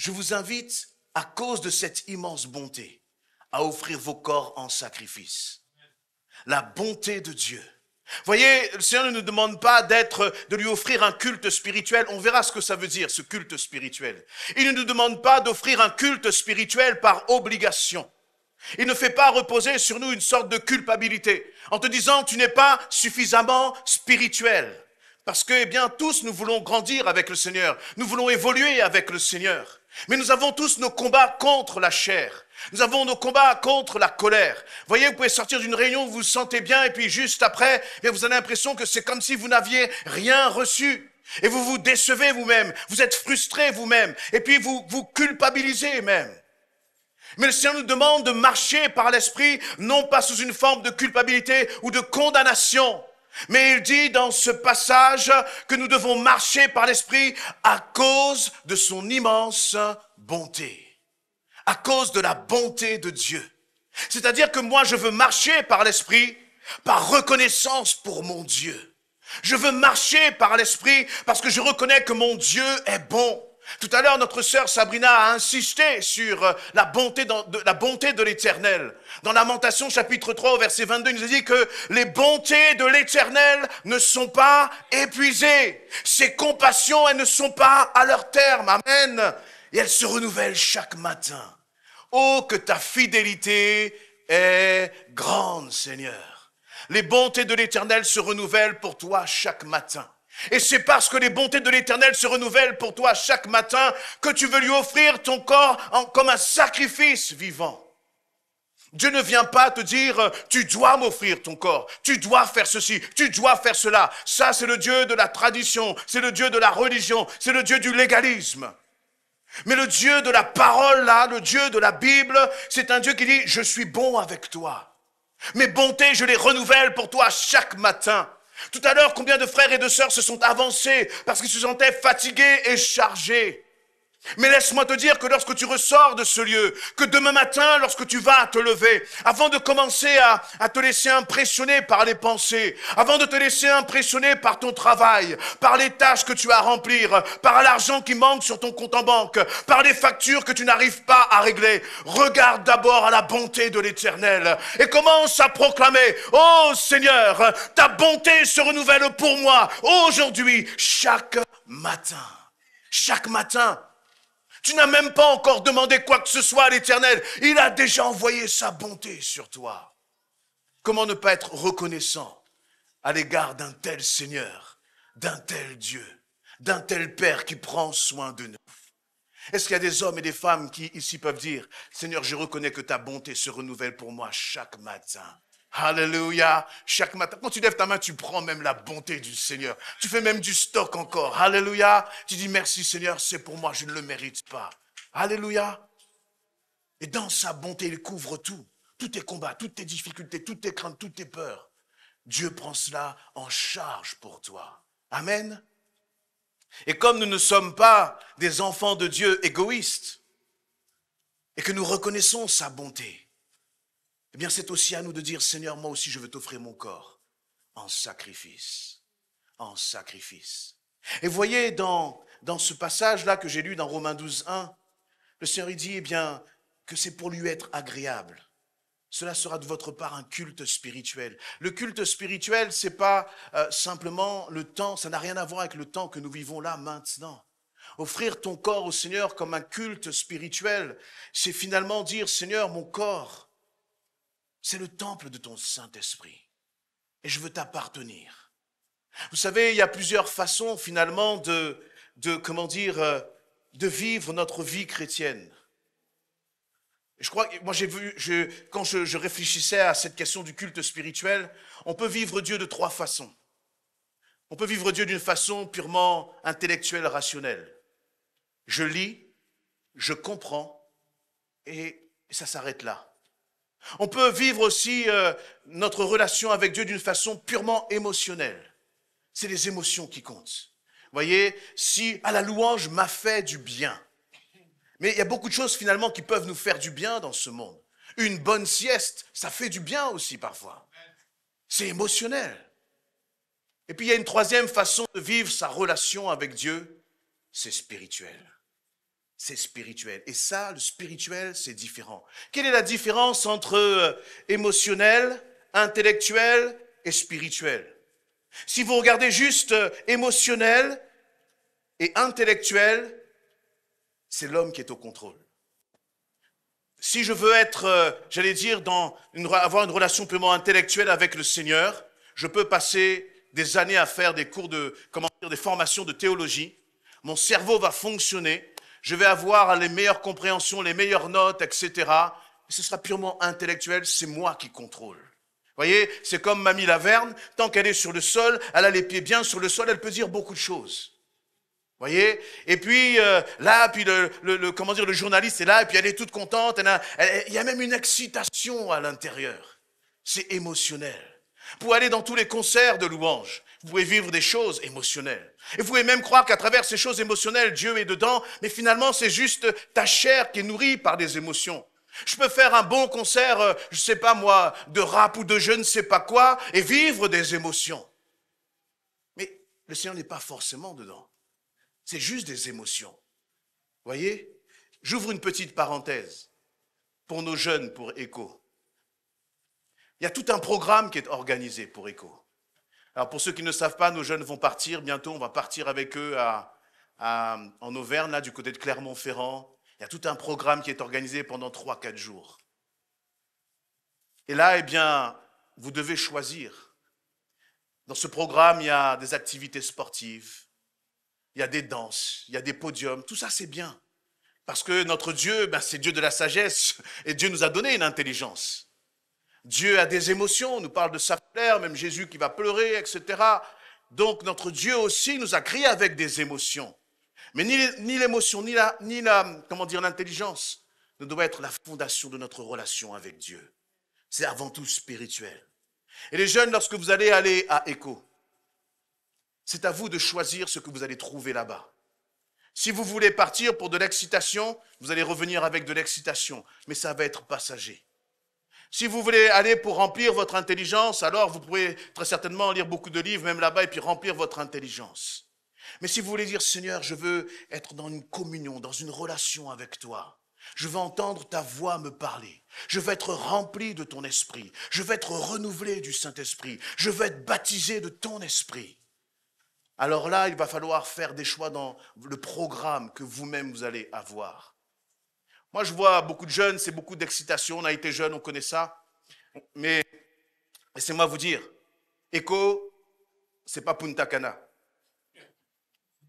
je vous invite, à cause de cette immense bonté, à offrir vos corps en sacrifice. La bonté de Dieu. Voyez, le Seigneur ne nous demande pas de lui offrir un culte spirituel. On verra ce que ça veut dire, ce culte spirituel. Il ne nous demande pas d'offrir un culte spirituel par obligation. Il ne fait pas reposer sur nous une sorte de culpabilité en te disant tu n'es pas suffisamment spirituel. Parce que, eh bien, tous nous voulons grandir avec le Seigneur. Nous voulons évoluer avec le Seigneur. Mais nous avons tous nos combats contre la chair. Nous avons nos combats contre la colère. Voyez, vous pouvez sortir d'une réunion où vous vous sentez bien et puis juste après, eh bien, vous avez l'impression que c'est comme si vous n'aviez rien reçu. Et vous vous décevez vous-même. Vous êtes frustré vous-même. Et puis vous vous culpabilisez même. Mais le Seigneur nous demande de marcher par l'esprit, non pas sous une forme de culpabilité ou de condamnation. Mais il dit dans ce passage que nous devons marcher par l'esprit à cause de son immense bonté. À cause de la bonté de Dieu. C'est-à-dire que moi, je veux marcher par l'esprit, par reconnaissance pour mon Dieu. Je veux marcher par l'esprit parce que je reconnais que mon Dieu est bon. Tout à l'heure, notre sœur Sabrina a insisté sur la bonté de l'Éternel. Dans Lamentation chapitre 3 au verset 22, il nous a dit que les bontés de l'Éternel ne sont pas épuisées. Ses compassions, elles ne sont pas à leur terme. Amen. Et elles se renouvellent chaque matin. Oh, que ta fidélité est grande, Seigneur. Les bontés de l'Éternel se renouvellent pour toi chaque matin. Et c'est parce que les bontés de l'Éternel se renouvellent pour toi chaque matin que tu veux lui offrir ton corps comme un sacrifice vivant. Dieu ne vient pas te dire, tu dois m'offrir ton corps, tu dois faire ceci, tu dois faire cela. Ça, c'est le Dieu de la tradition, c'est le Dieu de la religion, c'est le Dieu du légalisme. Mais le Dieu de la parole, là, le Dieu de la Bible, c'est un Dieu qui dit, je suis bon avec toi. Mes bontés, je les renouvelle pour toi chaque matin. Tout à l'heure, combien de frères et de sœurs se sont avancés parce qu'ils se sentaient fatigués et chargés. Mais laisse-moi te dire que lorsque tu ressors de ce lieu, que demain matin, lorsque tu vas te lever, avant de commencer à te laisser impressionner par les pensées, avant de te laisser impressionner par ton travail, par les tâches que tu as à remplir, par l'argent qui manque sur ton compte en banque, par les factures que tu n'arrives pas à régler, regarde d'abord à la bonté de l'Éternel et commence à proclamer, oh Seigneur, ta bonté se renouvelle pour moi aujourd'hui, chaque matin. Chaque matin. Tu n'as même pas encore demandé quoi que ce soit à l'Éternel. Il a déjà envoyé sa bonté sur toi. Comment ne pas être reconnaissant à l'égard d'un tel Seigneur, d'un tel Dieu, d'un tel Père qui prend soin de nous? Est-ce qu'il y a des hommes et des femmes qui ici peuvent dire, Seigneur, je reconnais que ta bonté se renouvelle pour moi chaque matin. Alléluia. Chaque matin, quand tu lèves ta main, tu prends même la bonté du Seigneur. Tu fais même du stock encore. Alléluia. Tu dis merci Seigneur, c'est pour moi, je ne le mérite pas. Alléluia. Et dans sa bonté, il couvre tout. Tous tes combats, toutes tes difficultés, toutes tes craintes, toutes tes peurs. Dieu prend cela en charge pour toi. Amen. Et comme nous ne sommes pas des enfants de Dieu égoïstes, et que nous reconnaissons sa bonté, eh bien, c'est aussi à nous de dire, Seigneur, moi aussi, je veux t'offrir mon corps en sacrifice. En sacrifice. Et voyez, dans ce passage-là que j'ai lu dans Romains 12, 1, le Seigneur il dit, eh bien, que c'est pour lui être agréable. Cela sera de votre part un culte spirituel. Le culte spirituel, c'est pas simplement le temps, ça n'a rien à voir avec le temps que nous vivons là maintenant. Offrir ton corps au Seigneur comme un culte spirituel, c'est finalement dire, Seigneur, mon corps, c'est le temple de ton Saint-Esprit. Et je veux t'appartenir. Vous savez, il y a plusieurs façons finalement de vivre notre vie chrétienne. Je crois que moi quand je réfléchissais à cette question du culte spirituel, on peut vivre Dieu de trois façons. On peut vivre Dieu d'une façon purement intellectuelle, rationnelle. Je lis, je comprends et ça s'arrête là. On peut vivre aussi notre relation avec Dieu d'une façon purement émotionnelle. C'est les émotions qui comptent. Vous voyez, si à la louange m'a fait du bien. Mais il y a beaucoup de choses finalement qui peuvent nous faire du bien dans ce monde. Une bonne sieste, ça fait du bien aussi parfois. C'est émotionnel. Et puis il y a une troisième façon de vivre sa relation avec Dieu, c'est spirituel. c'est spirituel. Et ça, le spirituel, c'est différent. Quelle est la différence entre émotionnel, intellectuel et spirituel? Si vous regardez juste émotionnel et intellectuel, c'est l'homme qui est au contrôle. Si je veux être, j'allais dire, avoir une relation purement intellectuelle avec le Seigneur, je peux passer des années à faire des cours des formations de théologie. Mon cerveau va fonctionner. Je vais avoir les meilleures compréhensions, les meilleures notes, etc. Et ce sera purement intellectuel, c'est moi qui contrôle. Vous voyez, c'est comme Mamie Laverne, tant qu'elle est sur le sol, elle a les pieds bien sur le sol, elle peut dire beaucoup de choses. Vous voyez? Et puis là, puis le journaliste est là, et puis elle est toute contente, il y a même une excitation à l'intérieur. C'est émotionnel. Vous pouvez aller dans tous les concerts de louanges. Vous pouvez vivre des choses émotionnelles. Et vous pouvez même croire qu'à travers ces choses émotionnelles, Dieu est dedans, mais finalement, c'est juste ta chair qui est nourrie par des émotions. Je peux faire un bon concert, je sais pas moi, de rap ou de je ne sais pas quoi, et vivre des émotions. Mais le Seigneur n'est pas forcément dedans. C'est juste des émotions. Vous voyez? J'ouvre une petite parenthèse pour nos jeunes, pour ECHO. Il y a tout un programme qui est organisé pour ECHO. Alors pour ceux qui ne savent pas, nos jeunes vont partir. Bientôt, on va partir avec eux en Auvergne, là, du côté de Clermont-Ferrand. Il y a tout un programme qui est organisé pendant 3-4 jours. Et là, eh bien, vous devez choisir. Dans ce programme, il y a des activités sportives, il y a des danses, il y a des podiums. Tout ça, c'est bien. Parce que notre Dieu, c'est Dieu de la sagesse. Et Dieu nous a donné une intelligence. Dieu a des émotions, on nous parle de sa colère, même Jésus qui va pleurer, etc. Donc notre Dieu aussi nous a créés avec des émotions. Mais ni l'émotion, ni l'intelligence ne doit être la fondation de notre relation avec Dieu. C'est avant tout spirituel. Et les jeunes, lorsque vous allez à ECHO, c'est à vous de choisir ce que vous allez trouver là-bas. Si vous voulez partir pour de l'excitation, vous allez revenir avec de l'excitation, mais ça va être passager. Si vous voulez aller pour remplir votre intelligence, alors vous pouvez très certainement lire beaucoup de livres, même là-bas, et puis remplir votre intelligence. Mais si vous voulez dire, Seigneur, je veux être dans une communion, dans une relation avec toi. Je veux entendre ta voix me parler. Je veux être rempli de ton esprit. Je veux être renouvelé du Saint-Esprit. Je veux être baptisé de ton esprit. Alors là, il va falloir faire des choix dans le programme que vous-même vous allez avoir. Moi, je vois beaucoup de jeunes, c'est beaucoup d'excitation. On a été jeunes, on connaît ça. Mais laissez-moi vous dire, ECHO, c'est pas Punta Cana.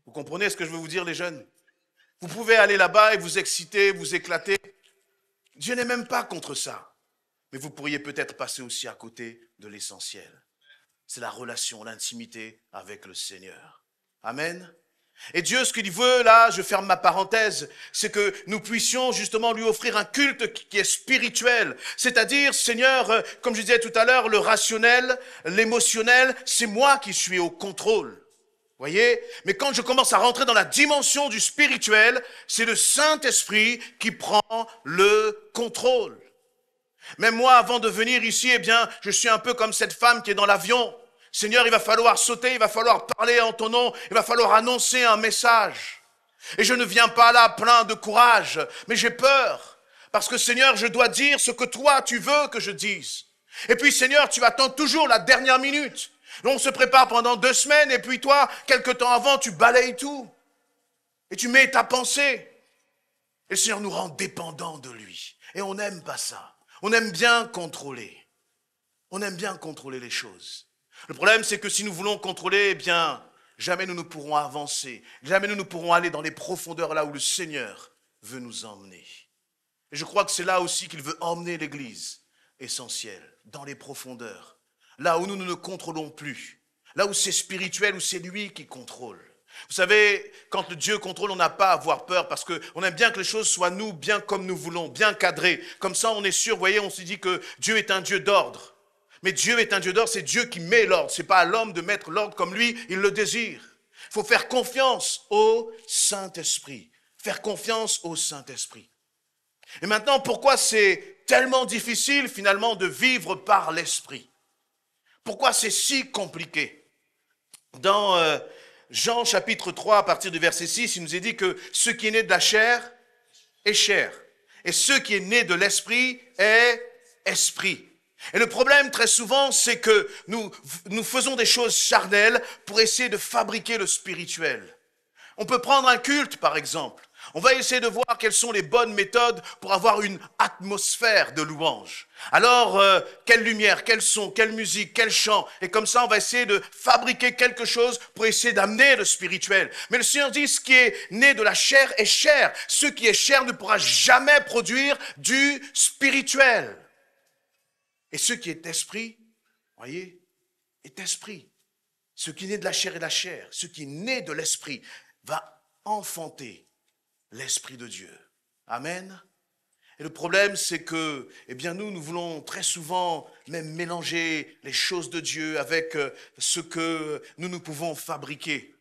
Vous comprenez ce que je veux vous dire, les jeunes? Vous pouvez aller là-bas et vous exciter, vous éclater. Dieu n'est même pas contre ça. Mais vous pourriez peut-être passer aussi à côté de l'essentiel. C'est la relation, l'intimité avec le Seigneur. Amen. Et Dieu, ce qu'il veut, là, je ferme ma parenthèse, c'est que nous puissions justement lui offrir un culte qui est spirituel. C'est-à-dire, Seigneur, comme je disais tout à l'heure, le rationnel, l'émotionnel, c'est moi qui suis au contrôle. Voyez? Mais quand je commence à rentrer dans la dimension du spirituel, c'est le Saint-Esprit qui prend le contrôle. Même moi, avant de venir ici, eh bien, je suis un peu comme cette femme qui est dans l'avion. Seigneur, il va falloir sauter, il va falloir parler en ton nom, il va falloir annoncer un message. Et je ne viens pas là plein de courage, mais j'ai peur. Parce que Seigneur, je dois dire ce que toi, tu veux que je dise. Et puis Seigneur, tu attends toujours la dernière minute. On se prépare pendant 2 semaines et puis toi, quelque temps avant, tu balayes tout. Et tu mets ta pensée. Et le Seigneur nous rend dépendants de lui. Et on n'aime pas ça. On aime bien contrôler. On aime bien contrôler les choses. Le problème, c'est que si nous voulons contrôler, eh bien, jamais nous ne pourrons avancer. Jamais nous ne pourrons aller dans les profondeurs là où le Seigneur veut nous emmener. Et je crois que c'est là aussi qu'il veut emmener l'Église essentielle, dans les profondeurs. Là où nous ne contrôlons plus. Là où c'est spirituel, où c'est lui qui contrôle. Vous savez, quand le Dieu contrôle, on n'a pas à avoir peur parce qu'on aime bien que les choses soient nous, bien comme nous voulons, bien cadrées. Comme ça, on est sûr, vous voyez, on se dit que Dieu est un Dieu d'ordre. Mais Dieu est un Dieu d'ordre, c'est Dieu qui met l'ordre. Ce n'est pas à l'homme de mettre l'ordre comme lui, il le désire. Il faut faire confiance au Saint-Esprit. Faire confiance au Saint-Esprit. Et maintenant, pourquoi c'est tellement difficile finalement de vivre par l'Esprit? Pourquoi c'est si compliqué? Dans Jean chapitre 3, à partir du verset 6, il nous est dit que ce qui est né de la chair est chair. Et ce qui est né de l'esprit est esprit. Et le problème très souvent, c'est que nous faisons des choses charnelles pour essayer de fabriquer le spirituel. On peut prendre un culte, par exemple. On va essayer de voir quelles sont les bonnes méthodes pour avoir une atmosphère de louange. Alors, quelle lumière, quel son, quelle musique, quel chant. Et comme ça, on va essayer de fabriquer quelque chose pour essayer d'amener le spirituel. Mais le Seigneur dit, ce qui est né de la chair est chair. Ce qui est chair ne pourra jamais produire du spirituel. Et ce qui est esprit, voyez, est esprit. Ce qui est né de la chair est la chair. Ce qui est né de l'esprit va enfanter l'Esprit de Dieu. Amen. Et le problème, c'est que, eh bien, nous voulons très souvent même mélanger les choses de Dieu avec ce que nous pouvons fabriquer.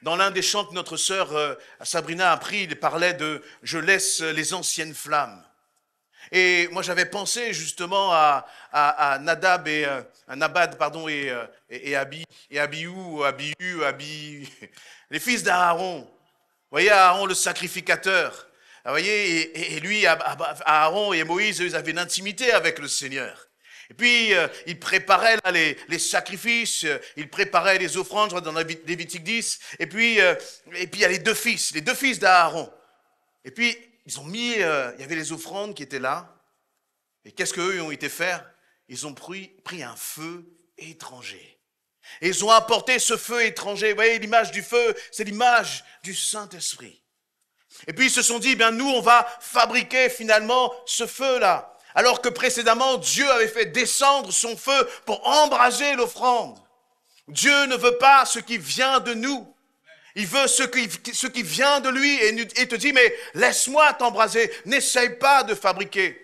Dans l'un des chants que notre sœur Sabrina a pris, il parlait de « Je laisse les anciennes flammes ». Et moi, j'avais pensé justement à Nadab et Nabad, pardon, et Abihu, les fils d'Aaron. Vous voyez, Aaron le sacrificateur. Vous voyez, et lui, Aaron et Moïse, ils avaient une intimité avec le Seigneur. Et puis, ils préparaient là, les sacrifices, ils préparaient les offrandes, je crois, dans Lévitique 10. Et puis, il y a les deux fils d'Aaron. Et puis, ils ont mis, il y avait les offrandes qui étaient là. Et qu'est-ce qu'eux ont été faire? Ils ont pris un feu étranger. Et ils ont apporté ce feu étranger. Vous voyez, l'image du feu, c'est l'image du Saint-Esprit. Et puis ils se sont dit, bien nous, on va fabriquer finalement ce feu-là. Alors que précédemment, Dieu avait fait descendre son feu pour embraser l'offrande. Dieu ne veut pas ce qui vient de nous. Il veut ce qui vient de lui et te dit, mais laisse-moi t'embraser. N'essaye pas de fabriquer.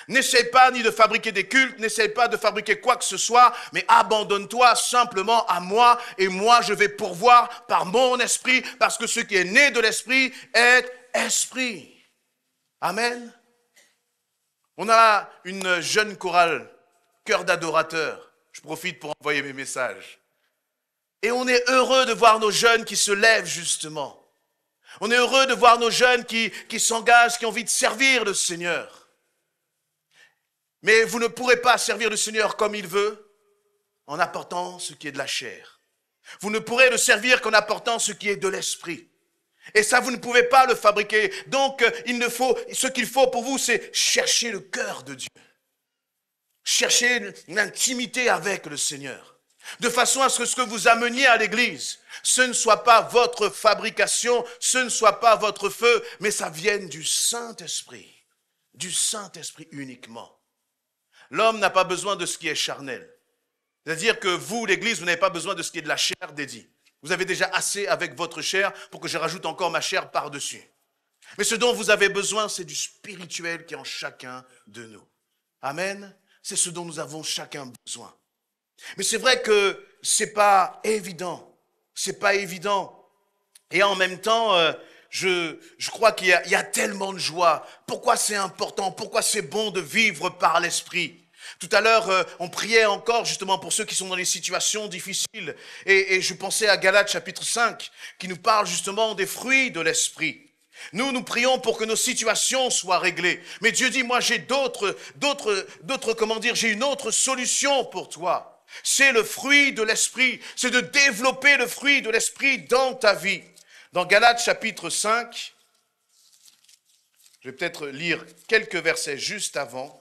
N'essaye pas ni de fabriquer des cultes, n'essaye pas de fabriquer quoi que ce soit, mais abandonne-toi simplement à moi et moi je vais pourvoir par mon esprit parce que ce qui est né de l'esprit est esprit. Amen. On a une jeune chorale, cœur d'adorateur. Je profite pour envoyer mes messages. Et on est heureux de voir nos jeunes qui se lèvent justement. On est heureux de voir nos jeunes qui s'engagent, qui ont envie de servir le Seigneur. Mais vous ne pourrez pas servir le Seigneur comme il veut en apportant ce qui est de la chair. Vous ne pourrez le servir qu'en apportant ce qui est de l'esprit. Et ça, vous ne pouvez pas le fabriquer. Donc, ce qu'il faut pour vous, c'est chercher le cœur de Dieu. Chercher une intimité avec le Seigneur. De façon à ce que ce que vous ameniez à l'église, ce ne soit pas votre fabrication, ce ne soit pas votre feu, mais ça vienne du Saint-Esprit. Du Saint-Esprit uniquement. L'homme n'a pas besoin de ce qui est charnel. C'est-à-dire que vous, l'église, vous n'avez pas besoin de ce qui est de la chair dédiée. Vous avez déjà assez avec votre chair pour que je rajoute encore ma chair par-dessus. Mais ce dont vous avez besoin, c'est du spirituel qui est en chacun de nous. Amen. C'est ce dont nous avons chacun besoin. Mais c'est vrai que c'est pas évident. C'est pas évident. Et en même temps, je crois qu'il y a tellement de joie. Pourquoi c'est important? Pourquoi c'est bon de vivre par l'esprit? Tout à l'heure, on priait encore justement pour ceux qui sont dans des situations difficiles. Et je pensais à Galates chapitre 5, qui nous parle justement des fruits de l'esprit. Nous prions pour que nos situations soient réglées. Mais Dieu dit, moi j'ai j'ai une autre solution pour toi. C'est le fruit de l'esprit. C'est de développer le fruit de l'esprit dans ta vie. Dans Galates chapitre 5, je vais peut-être lire quelques versets juste avant.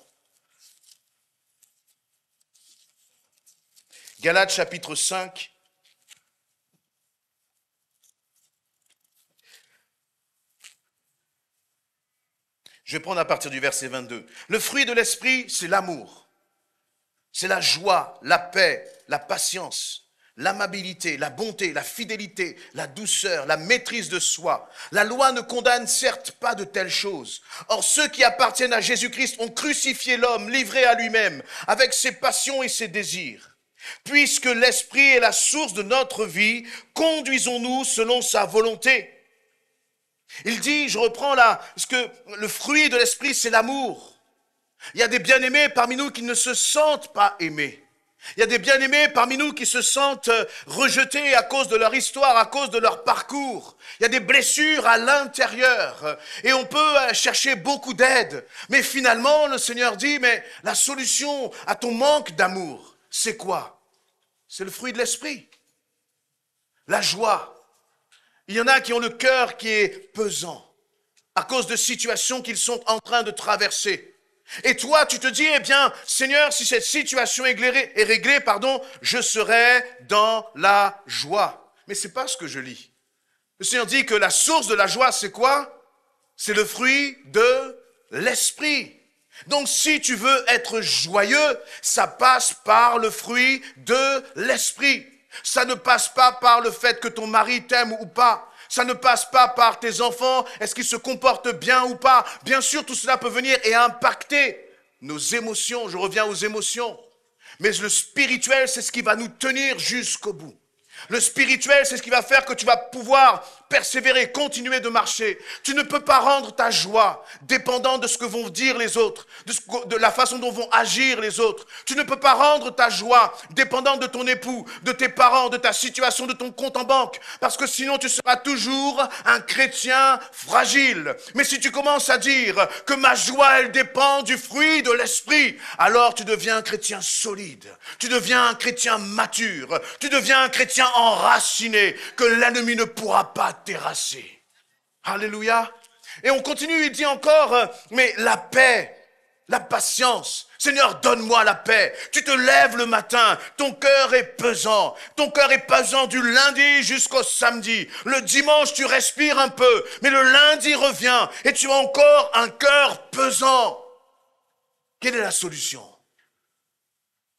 Galates chapitre 5. Je vais prendre à partir du verset 22. Le fruit de l'esprit, c'est l'amour. C'est la joie, la paix, la patience, l'amabilité, la bonté, la fidélité, la douceur, la maîtrise de soi. La loi ne condamne certes pas de telles choses. Or, ceux qui appartiennent à Jésus-Christ ont crucifié l'homme, livré à lui-même, avec ses passions et ses désirs. Puisque l'esprit est la source de notre vie, conduisons-nous selon sa volonté. Il dit, je reprends là, parce que le fruit de l'esprit, c'est l'amour. Il y a des bien-aimés parmi nous qui ne se sentent pas aimés. Il y a des bien-aimés parmi nous qui se sentent rejetés à cause de leur histoire, à cause de leur parcours. Il y a des blessures à l'intérieur et on peut chercher beaucoup d'aide. Mais finalement, le Seigneur dit, mais la solution à ton manque d'amour, c'est quoi? C'est le fruit de l'esprit. La joie. Il y en a qui ont le cœur qui est pesant à cause de situations qu'ils sont en train de traverser. Et toi, tu te dis, eh bien, Seigneur, si cette situation est réglée, je serai dans la joie. Mais c'est pas ce que je lis. Le Seigneur dit que la source de la joie, c'est quoi? C'est le fruit de l'esprit. Donc, si tu veux être joyeux, ça passe par le fruit de l'esprit. Ça ne passe pas par le fait que ton mari t'aime ou pas. Ça ne passe pas par tes enfants, est-ce qu'ils se comportent bien ou pas. Bien sûr, tout cela peut venir et impacter nos émotions. Je reviens aux émotions. Mais le spirituel, c'est ce qui va nous tenir jusqu'au bout. Le spirituel, c'est ce qui va faire que tu vas pouvoir persévérer, continuer de marcher. Tu ne peux pas rendre ta joie dépendant de ce que vont dire les autres, de la façon dont vont agir les autres. Tu ne peux pas rendre ta joie dépendant de ton époux, de tes parents, de ta situation, de ton compte en banque. Parce que sinon, tu seras toujours un chrétien fragile. Mais si tu commences à dire que ma joie, elle dépend du fruit de l'esprit, alors tu deviens un chrétien solide. Tu deviens un chrétien mature. Tu deviens un chrétien enraciné que l'ennemi ne pourra pas terrasser. Alléluia. Et on continue, il dit encore, mais la paix, la patience. Seigneur, donne-moi la paix. Tu te lèves le matin, ton cœur est pesant. Ton cœur est pesant du lundi jusqu'au samedi. Le dimanche, tu respires un peu, mais le lundi revient et tu as encore un cœur pesant. Quelle est la solution?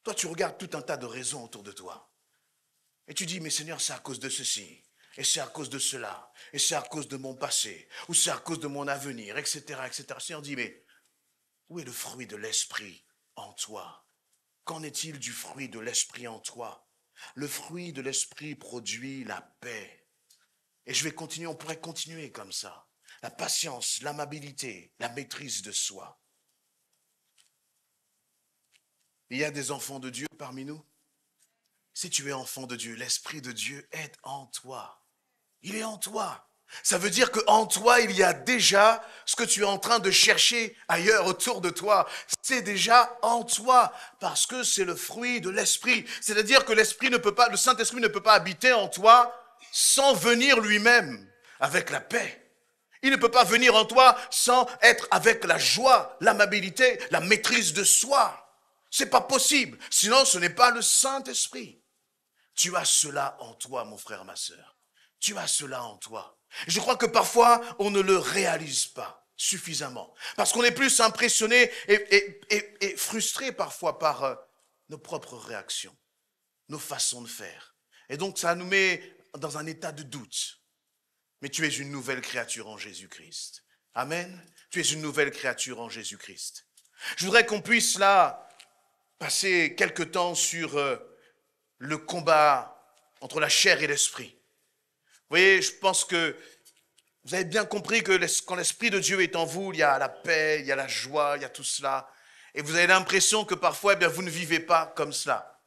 Toi, tu regardes tout un tas de raisons autour de toi. Et tu dis, mais Seigneur, c'est à cause de ceci, et c'est à cause de cela, et c'est à cause de mon passé, ou c'est à cause de mon avenir, etc., etc. Le Seigneur dit, mais où est le fruit de l'esprit en toi? Qu'en est-il du fruit de l'esprit en toi? Le fruit de l'esprit produit la paix. Et je vais continuer, on pourrait continuer comme ça. La patience, l'amabilité, la maîtrise de soi. Il y a des enfants de Dieu parmi nous. Si tu es enfant de Dieu, l'Esprit de Dieu est en toi. Il est en toi. Ça veut dire qu'en toi, il y a déjà ce que tu es en train de chercher ailleurs autour de toi. C'est déjà en toi parce que c'est le fruit de l'Esprit. C'est-à-dire que le Saint-Esprit ne peut pas habiter en toi sans venir lui-même avec la paix. Il ne peut pas venir en toi sans être avec la joie, l'amabilité, la maîtrise de soi. C'est pas possible. Sinon, ce n'est pas le Saint-Esprit. Tu as cela en toi, mon frère, ma sœur. Tu as cela en toi. Je crois que parfois, on ne le réalise pas suffisamment. Parce qu'on est plus impressionné et frustré parfois par nos propres réactions, nos façons de faire. Et donc, ça nous met dans un état de doute. Mais tu es une nouvelle créature en Jésus-Christ. Amen. Tu es une nouvelle créature en Jésus-Christ. Je voudrais qu'on puisse là passer quelque temps sur le combat entre la chair et l'esprit. Vous voyez, je pense que vous avez bien compris que quand l'Esprit de Dieu est en vous, il y a la paix, il y a la joie, il y a tout cela. Et vous avez l'impression que parfois, vous ne vivez pas comme cela.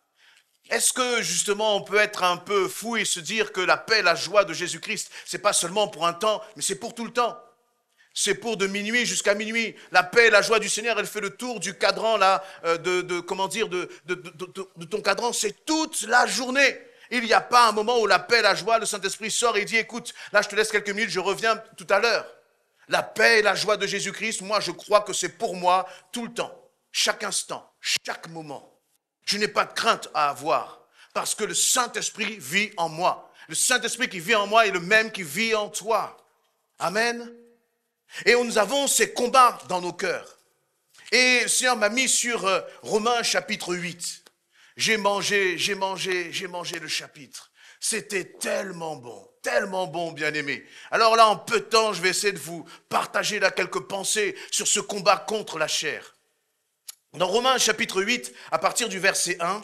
Est-ce que justement on peut être un peu fou et se dire que la paix, la joie de Jésus-Christ, c'est pas seulement pour un temps, mais c'est pour tout le temps? C'est pour de minuit jusqu'à minuit. La paix et la joie du Seigneur, elle fait le tour du cadran là, de ton cadran, c'est toute la journée. Il n'y a pas un moment où la paix et la joie, le Saint-Esprit sort et dit, écoute, là je te laisse quelques minutes, je reviens tout à l'heure. La paix et la joie de Jésus-Christ, moi je crois que c'est pour moi tout le temps, chaque instant, chaque moment. Je n'ai pas de crainte à avoir parce que le Saint-Esprit vit en moi. Le Saint-Esprit qui vit en moi est le même qui vit en toi. Amen. Et nous avons ces combats dans nos cœurs. Et le Seigneur m'a mis sur Romains chapitre 8. J'ai mangé le chapitre. C'était tellement bon, bien-aimé. Alors là, en peu de temps, je vais essayer de vous partager là quelques pensées sur ce combat contre la chair. Dans Romains chapitre 8, à partir du verset 1,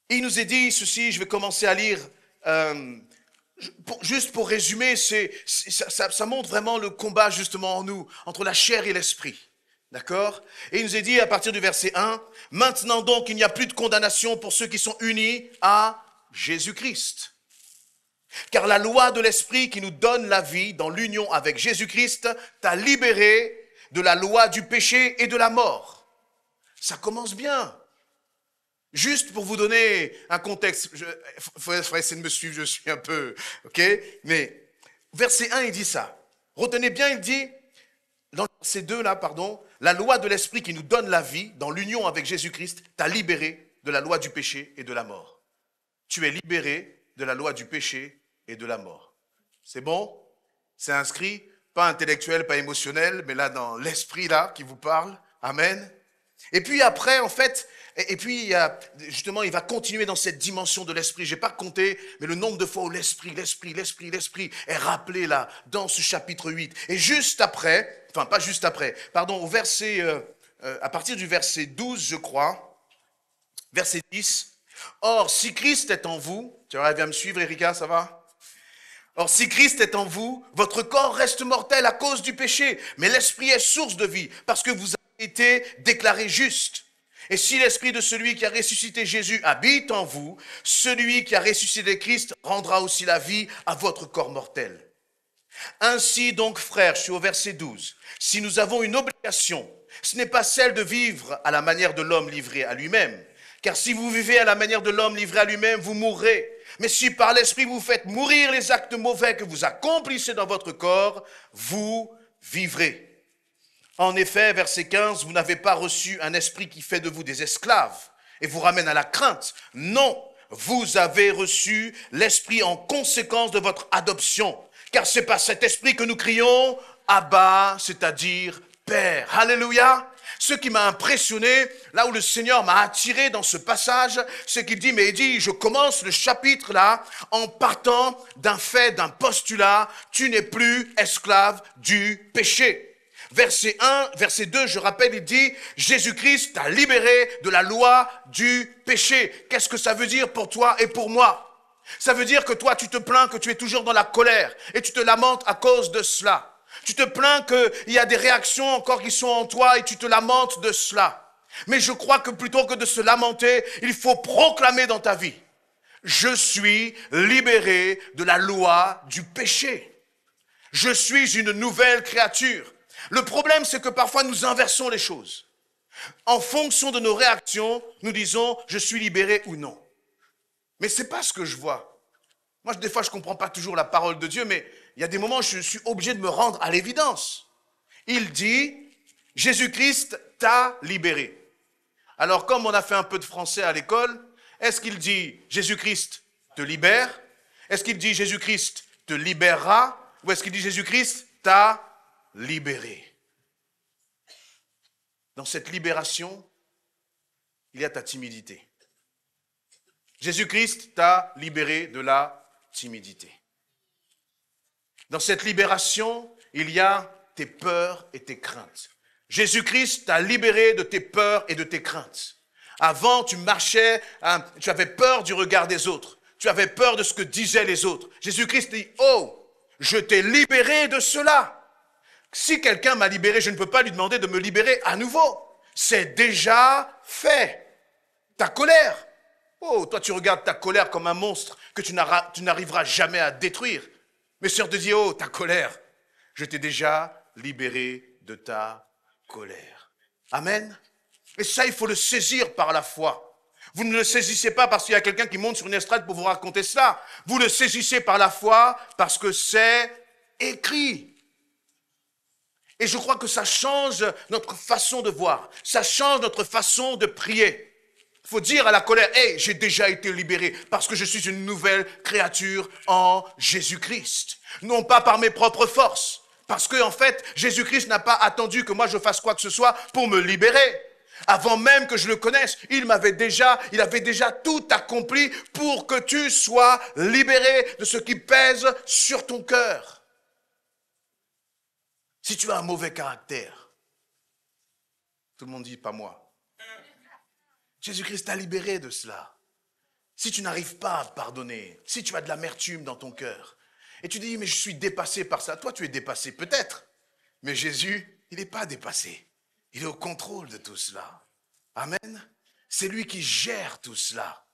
il nous est dit ceci, je vais commencer à lire... Juste pour résumer, ça montre vraiment le combat justement en nous, entre la chair et l'esprit. D'accord? Et il nous est dit à partir du verset 1, « Maintenant donc, il n'y a plus de condamnation pour ceux qui sont unis à Jésus-Christ. Car la loi de l'Esprit qui nous donne la vie dans l'union avec Jésus-Christ t'a libéré de la loi du péché et de la mort. » Ça commence bien. Juste pour vous donner un contexte, il faut essayer de me suivre, je suis un peu, ok? Mais verset 1, il dit ça. Retenez bien, il dit, dans ces deux-là, pardon, la loi de l'Esprit qui nous donne la vie dans l'union avec Jésus-Christ t'a libéré de la loi du péché et de la mort. Tu es libéré de la loi du péché et de la mort. C'est bon? C'est inscrit, pas intellectuel, pas émotionnel, mais là dans l'esprit là qui vous parle. Amen. Et puis après, en fait, et puis justement, il va continuer dans cette dimension de l'esprit. Je n'ai pas compté, mais le nombre de fois où l'esprit est rappelé là, dans ce chapitre 8. Et juste après, enfin pas juste après, pardon, au verset, à partir du verset 12, je crois, verset 10, « Or, si Christ est en vous, » tu arrives à me suivre, Erika, ça va? « Or, si Christ est en vous, votre corps reste mortel à cause du péché, mais l'esprit est source de vie, parce que vous avez été déclaré juste. Et si l'esprit de celui qui a ressuscité Jésus habite en vous, celui qui a ressuscité Christ rendra aussi la vie à votre corps mortel. Ainsi donc, frères, je suis au verset 12, si nous avons une obligation, ce n'est pas celle de vivre à la manière de l'homme livré à lui-même. Car si vous vivez à la manière de l'homme livré à lui-même, vous mourrez. Mais si par l'esprit vous faites mourir les actes mauvais que vous accomplissez dans votre corps, vous vivrez. En effet, verset 15, vous n'avez pas reçu un esprit qui fait de vous des esclaves et vous ramène à la crainte. Non, vous avez reçu l'esprit en conséquence de votre adoption. Car c'est par cet esprit que nous crions Abba, c'est-à-dire Père. Alléluia. Ce qui m'a impressionné, là où le Seigneur m'a attiré dans ce passage, c'est qu'il dit, mais il dit, je commence le chapitre là en partant d'un fait, d'un postulat, tu n'es plus esclave du péché. Verset 1, verset 2, je rappelle, il dit, Jésus-Christ t'a libéré de la loi du péché. Qu'est-ce que ça veut dire pour toi et pour moi? Ça veut dire que toi, tu te plains que tu es toujours dans la colère et tu te lamentes à cause de cela. Tu te plains qu'il y a des réactions encore qui sont en toi et tu te lamentes de cela. Mais je crois que plutôt que de se lamenter, il faut proclamer dans ta vie. Je suis libéré de la loi du péché. Je suis une nouvelle créature. Le problème, c'est que parfois nous inversons les choses. En fonction de nos réactions, nous disons « je suis libéré » ou non. Mais ce n'est pas ce que je vois. Moi, des fois, je ne comprends pas toujours la parole de Dieu, mais il y a des moments où je suis obligé de me rendre à l'évidence. Il dit « Jésus-Christ t'a libéré ». Alors, comme on a fait un peu de français à l'école, est-ce qu'il dit « Jésus-Christ te libère » ? Est-ce qu'il dit « Jésus-Christ te libérera » ? Ou est-ce qu'il dit « Jésus-Christ t'a libéré ». Dans cette libération, il y a ta timidité. Jésus-Christ t'a libéré de la timidité. Dans cette libération, il y a tes peurs et tes craintes. Jésus-Christ t'a libéré de tes peurs et de tes craintes. Avant, tu marchais, tu avais peur du regard des autres. Tu avais peur de ce que disaient les autres. Jésus-Christ dit, oh, je t'ai libéré de cela. Si quelqu'un m'a libéré, je ne peux pas lui demander de me libérer à nouveau. C'est déjà fait. Ta colère. Oh, toi tu regardes ta colère comme un monstre que tu n'arriveras jamais à détruire. Mais Sœur te dit, oh, ta colère, je t'ai déjà libéré de ta colère. Amen. Et ça, il faut le saisir par la foi. Vous ne le saisissez pas parce qu'il y a quelqu'un qui monte sur une estrade pour vous raconter cela. Vous le saisissez par la foi parce que c'est écrit. Et je crois que ça change notre façon de voir. Ça change notre façon de prier. Il faut dire à la colère, hey, j'ai déjà été libéré parce que je suis une nouvelle créature en Jésus-Christ. Non pas par mes propres forces. Parce que, en fait, Jésus-Christ n'a pas attendu que moi je fasse quoi que ce soit pour me libérer. Avant même que je le connaisse, il avait déjà tout accompli pour que tu sois libéré de ce qui pèse sur ton cœur. Si tu as un mauvais caractère, tout le monde dit pas moi. Jésus-Christ t'a libéré de cela. Si tu n'arrives pas à pardonner, si tu as de l'amertume dans ton cœur, et tu dis, mais je suis dépassé par ça. Toi, tu es dépassé peut-être, mais Jésus, il n'est pas dépassé. Il est au contrôle de tout cela. Amen. C'est lui qui gère tout cela.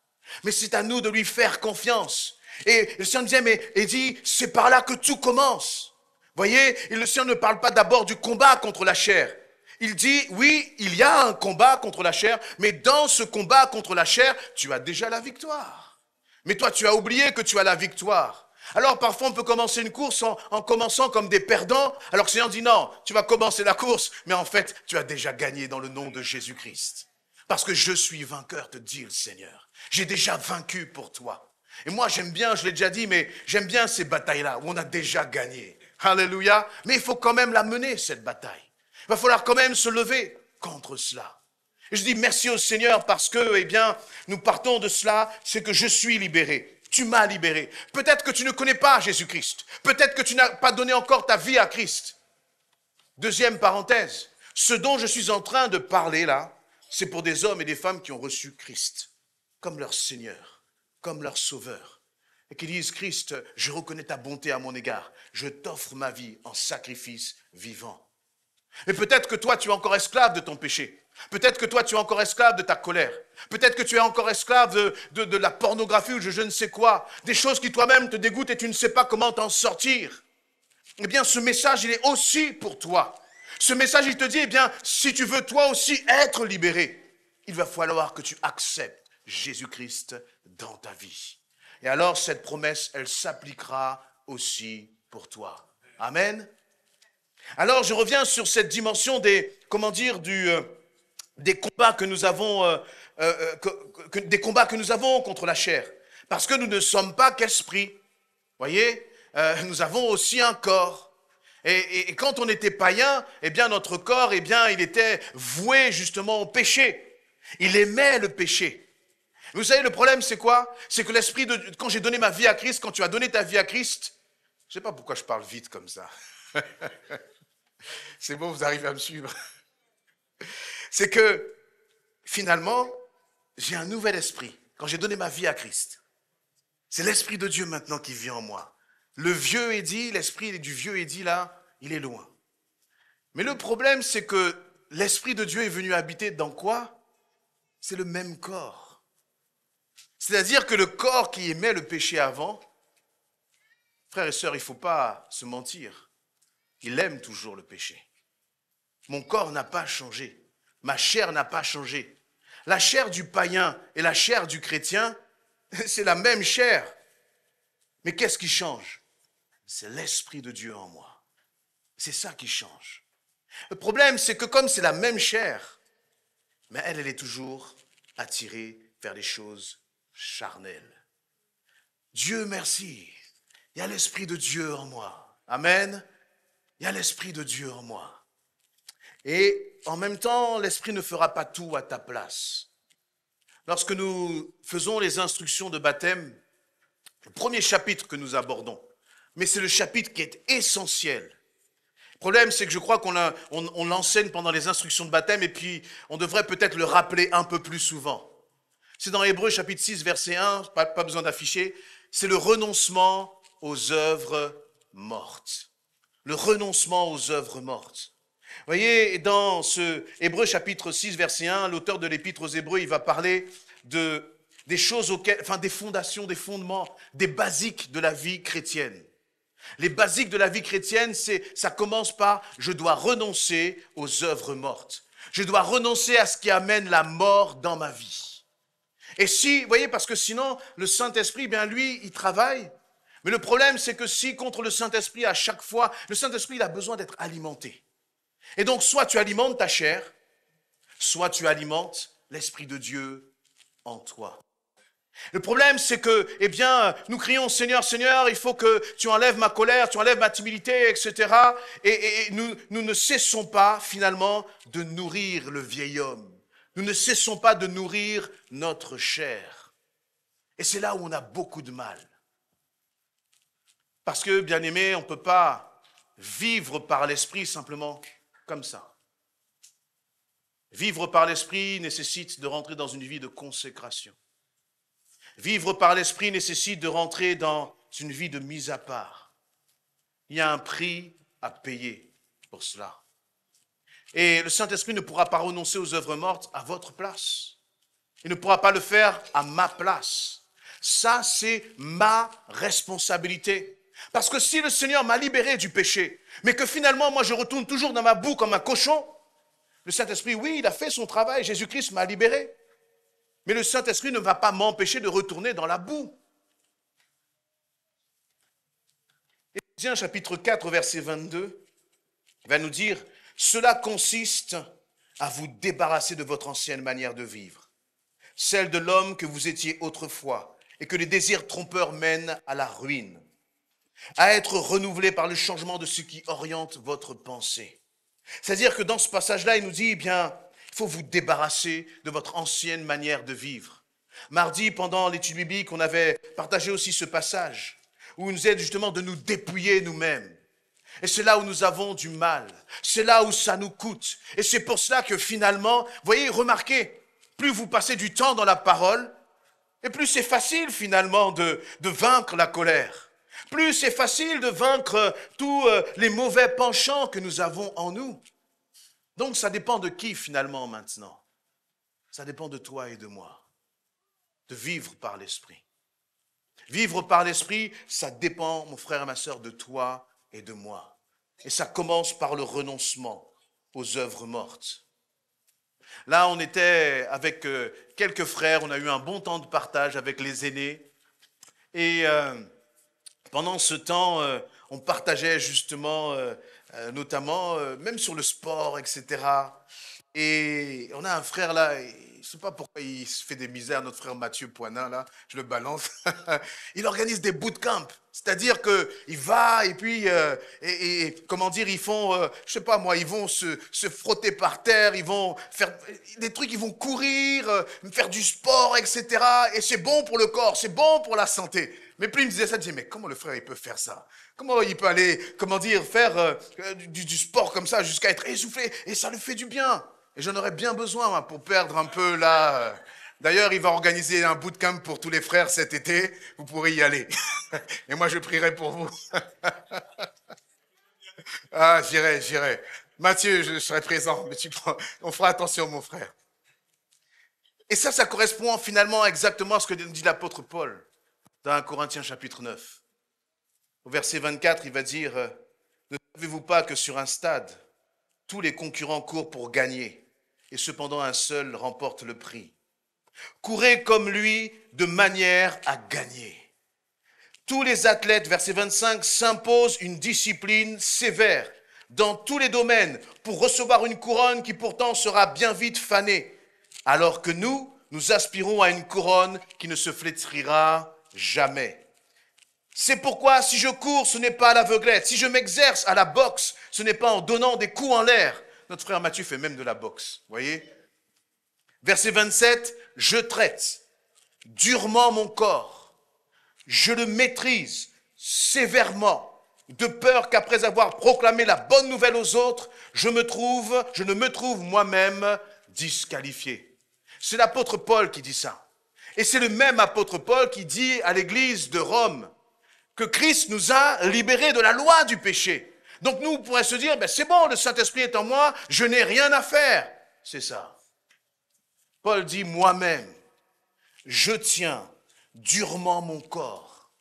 Mais c'est à nous de lui faire confiance. Et le Seigneur disait, mais il dit, c'est par là que tout commence. Voyez, et le Seigneur ne parle pas d'abord du combat contre la chair. Il dit, oui, il y a un combat contre la chair, mais dans ce combat contre la chair, tu as déjà la victoire. Mais toi, tu as oublié que tu as la victoire. Alors parfois, on peut commencer une course en commençant comme des perdants, alors que le Seigneur dit, non, tu vas commencer la course, mais en fait, tu as déjà gagné dans le nom de Jésus-Christ. Parce que je suis vainqueur, te dit le Seigneur. J'ai déjà vaincu pour toi. Et moi, j'aime bien, je l'ai déjà dit, mais j'aime bien ces batailles-là où on a déjà gagné. Alléluia. Mais il faut quand même la mener, cette bataille. Il va falloir quand même se lever contre cela. Et je dis merci au Seigneur parce que, eh bien, nous partons de cela, c'est que je suis libéré. Tu m'as libéré. Peut-être que tu ne connais pas Jésus-Christ. Peut-être que tu n'as pas donné encore ta vie à Christ. Deuxième parenthèse. Ce dont je suis en train de parler là, c'est pour des hommes et des femmes qui ont reçu Christ comme leur Seigneur, comme leur Sauveur. Et qui disent, Christ, je reconnais ta bonté à mon égard. Je t'offre ma vie en sacrifice vivant. Mais peut-être que toi, tu es encore esclave de ton péché. Peut-être que toi, tu es encore esclave de ta colère. Peut-être que tu es encore esclave de la pornographie ou je ne sais quoi. Des choses qui toi-même te dégoûtent et tu ne sais pas comment t'en sortir. Eh bien, ce message, il est aussi pour toi. Ce message, il te dit, eh bien, si tu veux toi aussi être libéré, il va falloir que tu acceptes Jésus-Christ dans ta vie. Et alors, cette promesse, elle s'appliquera aussi pour toi. Amen. Alors, je reviens sur cette dimension des combats que nous avons, des combats que nous avons contre la chair. Parce que nous ne sommes pas qu'esprit. Voyez, nous avons aussi un corps. Et quand on était païen, eh bien, notre corps, eh bien, il était voué justement au péché. Il aimait le péché. Vous savez, le problème, c'est quoi? C'est que l'esprit de... Quand j'ai donné ma vie à Christ, quand tu as donné ta vie à Christ, je ne sais pas pourquoi je parle vite comme ça. C'est bon, vous arrivez à me suivre. C'est que, finalement, j'ai un nouvel esprit. Quand j'ai donné ma vie à Christ, c'est l'esprit de Dieu maintenant qui vit en moi. Le vieux Édit, l'esprit du vieux Édit, là, il est loin. Mais le problème, c'est que l'esprit de Dieu est venu habiter dans quoi? C'est le même corps. C'est-à-dire que le corps qui aimait le péché avant, frères et sœurs, il ne faut pas se mentir. Il aime toujours le péché. Mon corps n'a pas changé. Ma chair n'a pas changé. La chair du païen et la chair du chrétien, c'est la même chair. Mais qu'est-ce qui change? C'est l'esprit de Dieu en moi. C'est ça qui change. Le problème, c'est que comme c'est la même chair, mais elle est toujours attirée vers les choses charnelles. Dieu merci, il y a l'esprit de Dieu en moi. Amen. Il y a l'esprit de Dieu en moi. Et en même temps, l'esprit ne fera pas tout à ta place. Lorsque nous faisons les instructions de baptême, le premier chapitre que nous abordons, mais c'est le chapitre qui est essentiel. Le problème, c'est que je crois qu'on l'enseigne pendant les instructions de baptême et puis on devrait peut-être le rappeler un peu plus souvent. C'est dans Hébreux chapitre 6, verset 1, pas besoin d'afficher, c'est le renoncement aux œuvres mortes. Le renoncement aux œuvres mortes. Vous voyez, dans ce Hébreux chapitre 6, verset 1, l'auteur de l'épître aux Hébreux, il va parler des choses auxquelles, enfin des fondations, des fondements, des basiques de la vie chrétienne. Les basiques de la vie chrétienne, ça commence par « je dois renoncer aux œuvres mortes ». Je dois renoncer à ce qui amène la mort dans ma vie. Et si, vous voyez, parce que sinon, le Saint-Esprit, bien lui, il travaille. Mais le problème, c'est que si contre le Saint-Esprit, à chaque fois, le Saint-Esprit, il a besoin d'être alimenté. Et donc, soit tu alimentes ta chair, soit tu alimentes l'Esprit de Dieu en toi. Le problème, c'est que, eh bien, nous crions, Seigneur, Seigneur, il faut que tu enlèves ma colère, tu enlèves ma timidité, etc. Et nous ne cessons pas, finalement, de nourrir le vieil homme. Nous ne cessons pas de nourrir notre chair. Et c'est là où on a beaucoup de mal. Parce que, bien aimé, on ne peut pas vivre par l'esprit simplement comme ça. Vivre par l'esprit nécessite de rentrer dans une vie de consécration. Vivre par l'esprit nécessite de rentrer dans une vie de mise à part. Il y a un prix à payer pour cela. Et le Saint-Esprit ne pourra pas renoncer aux œuvres mortes à votre place. Il ne pourra pas le faire à ma place. Ça, c'est ma responsabilité. Parce que si le Seigneur m'a libéré du péché, mais que finalement, moi, je retourne toujours dans ma boue comme un cochon, le Saint-Esprit, oui, il a fait son travail. Jésus-Christ m'a libéré. Mais le Saint-Esprit ne va pas m'empêcher de retourner dans la boue. Éphésiens chapitre 4, verset 22, va nous dire « Cela consiste à vous débarrasser de votre ancienne manière de vivre, celle de l'homme que vous étiez autrefois, et que les désirs trompeurs mènent à la ruine, à être renouvelé par le changement de ce qui oriente votre pensée. » C'est-à-dire que dans ce passage-là, il nous dit, eh bien, il faut vous débarrasser de votre ancienne manière de vivre. Mardi, pendant l'étude biblique, on avait partagé aussi ce passage où il nous aide justement de nous dépouiller nous-mêmes. Et c'est là où nous avons du mal. C'est là où ça nous coûte. Et c'est pour cela que finalement, vous voyez, remarquez, plus vous passez du temps dans la parole, et plus c'est facile finalement de vaincre la colère. Plus c'est facile de vaincre tous les mauvais penchants que nous avons en nous. Donc ça dépend de qui finalement maintenant? Ça dépend de toi et de moi. De vivre par l'Esprit. Vivre par l'Esprit, ça dépend, mon frère et ma sœur, de toi et de moi. Et ça commence par le renoncement aux œuvres mortes. Là, on était avec quelques frères, on a eu un bon temps de partage avec les aînés. Et pendant ce temps, on partageait justement, notamment, même sur le sport, etc. Et on a un frère là, je ne sais pas pourquoi il se fait des misères, notre frère Mathieu Poinin, là, je le balance. Il organise des bootcamps, c'est-à-dire qu'il va et puis, comment dire, ils font, je ne sais pas moi, ils vont se frotter par terre, ils vont faire des trucs, ils vont courir, faire du sport, etc. Et c'est bon pour le corps, c'est bon pour la santé. Mais plus il me disait ça, je me disais, mais comment le frère il peut faire ça? Comment il peut aller, comment dire, faire du sport comme ça jusqu'à être essoufflé? Et ça lui fait du bien. Et j'en aurais bien besoin moi, pour perdre un peu là. D'ailleurs, il va organiser un bootcamp pour tous les frères cet été. Vous pourrez y aller. Et moi, je prierai pour vous. Ah, j'irai. Mathieu, je serai présent. Mais on fera attention, mon frère. Et ça correspond finalement exactement à ce que dit l'apôtre Paul dans 1 Corinthiens chapitre 9. Au verset 24, il va dire « Ne savez-vous pas que sur un stade, tous les concurrents courent pour gagner, et cependant un seul remporte le prix. Courez comme lui de manière à gagner. Tous les athlètes, verset 25, s'imposent une discipline sévère dans tous les domaines pour recevoir une couronne qui pourtant sera bien vite fanée, alors que nous aspirons à une couronne qui ne se flétrira jamais. C'est pourquoi si je cours, ce n'est pas à l'aveuglette. Si je m'exerce à la boxe, ce n'est pas en donnant des coups en l'air. » Notre frère Mathieu fait même de la boxe, voyez. Verset 27, « Je traite durement mon corps. Je le maîtrise sévèrement, de peur qu'après avoir proclamé la bonne nouvelle aux autres, je ne me trouve moi-même disqualifié. » C'est l'apôtre Paul qui dit ça. Et c'est le même apôtre Paul qui dit à l'église de Rome que Christ nous a libérés de la loi du péché. Donc nous, on pourrait se dire, ben c'est bon, le Saint-Esprit est en moi, je n'ai rien à faire. C'est ça. Paul dit, moi-même, je tiens durement mon corps.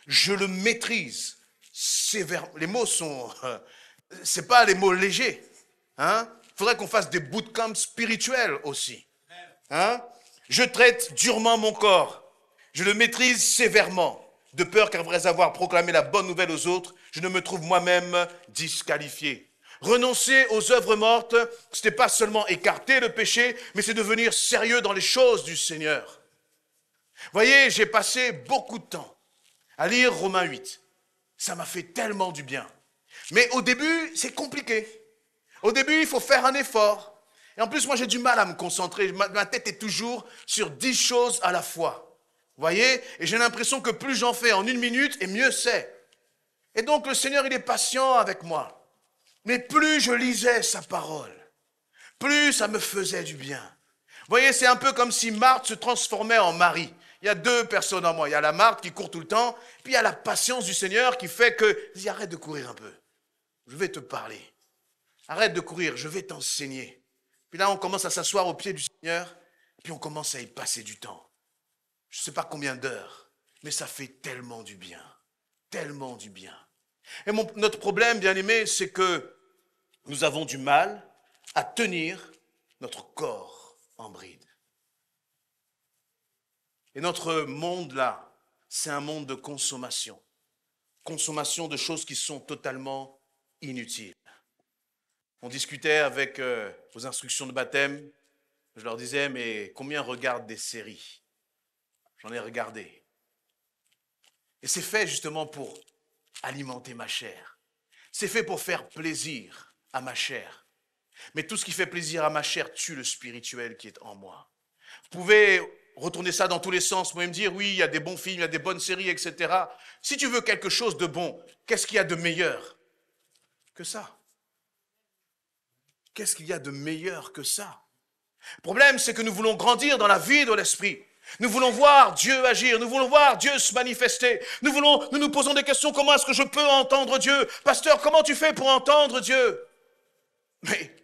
Je le maîtrise sévèrement. Les mots sont, c'est pas les mots légers. Hein? Il faudrait qu'on fasse des bootcamps spirituels aussi. Hein? Je traite durement mon corps. Je le maîtrise sévèrement. De peur qu'après avoir proclamé la bonne nouvelle aux autres, je ne me trouve moi-même disqualifié. Renoncer aux œuvres mortes, ce n'est pas seulement écarter le péché, mais c'est devenir sérieux dans les choses du Seigneur. Voyez, j'ai passé beaucoup de temps à lire Romains 8. Ça m'a fait tellement du bien. Mais au début, c'est compliqué. Au début, il faut faire un effort. Et en plus, moi, j'ai du mal à me concentrer. Ma tête est toujours sur 10 choses à la fois. Vous voyez? Et j'ai l'impression que plus j'en fais en 1 minute, et mieux c'est. Et donc, le Seigneur, il est patient avec moi. Mais plus je lisais sa parole, plus ça me faisait du bien. Vous voyez, c'est un peu comme si Marthe se transformait en Marie. Il y a 2 personnes en moi. Il y a la Marthe qui court tout le temps, puis il y a la patience du Seigneur qui fait que, dis, arrête de courir un peu. Je vais te parler. Arrête de courir, je vais t'enseigner. Puis là, on commence à s'asseoir au pied du Seigneur, puis on commence à y passer du temps. Je ne sais pas combien d'heures, mais ça fait tellement du bien. Tellement du bien. Et notre problème, bien aimé, c'est que nous avons du mal à tenir notre corps en bride. Et notre monde là, c'est un monde de consommation. Consommation de choses qui sont totalement inutiles. On discutait avec aux instructions de baptême, je leur disais, mais combien regardent des séries? J'en ai regardé. Et c'est fait justement pour alimenter ma chair. C'est fait pour faire plaisir à ma chair. Mais tout ce qui fait plaisir à ma chair tue le spirituel qui est en moi. Vous pouvez retourner ça dans tous les sens. Vous pouvez me dire, oui, il y a des bons films, il y a des bonnes séries, etc. Si tu veux quelque chose de bon, qu'est-ce qu'il y a de meilleur que ça? Qu'est-ce qu'il y a de meilleur que ça? Le problème, c'est que nous voulons grandir dans la vie de l'esprit. Nous voulons voir Dieu agir, nous voulons voir Dieu se manifester. Nous nous posons des questions, comment est-ce que je peux entendre Dieu? Pasteur, comment tu fais pour entendre Dieu? Mais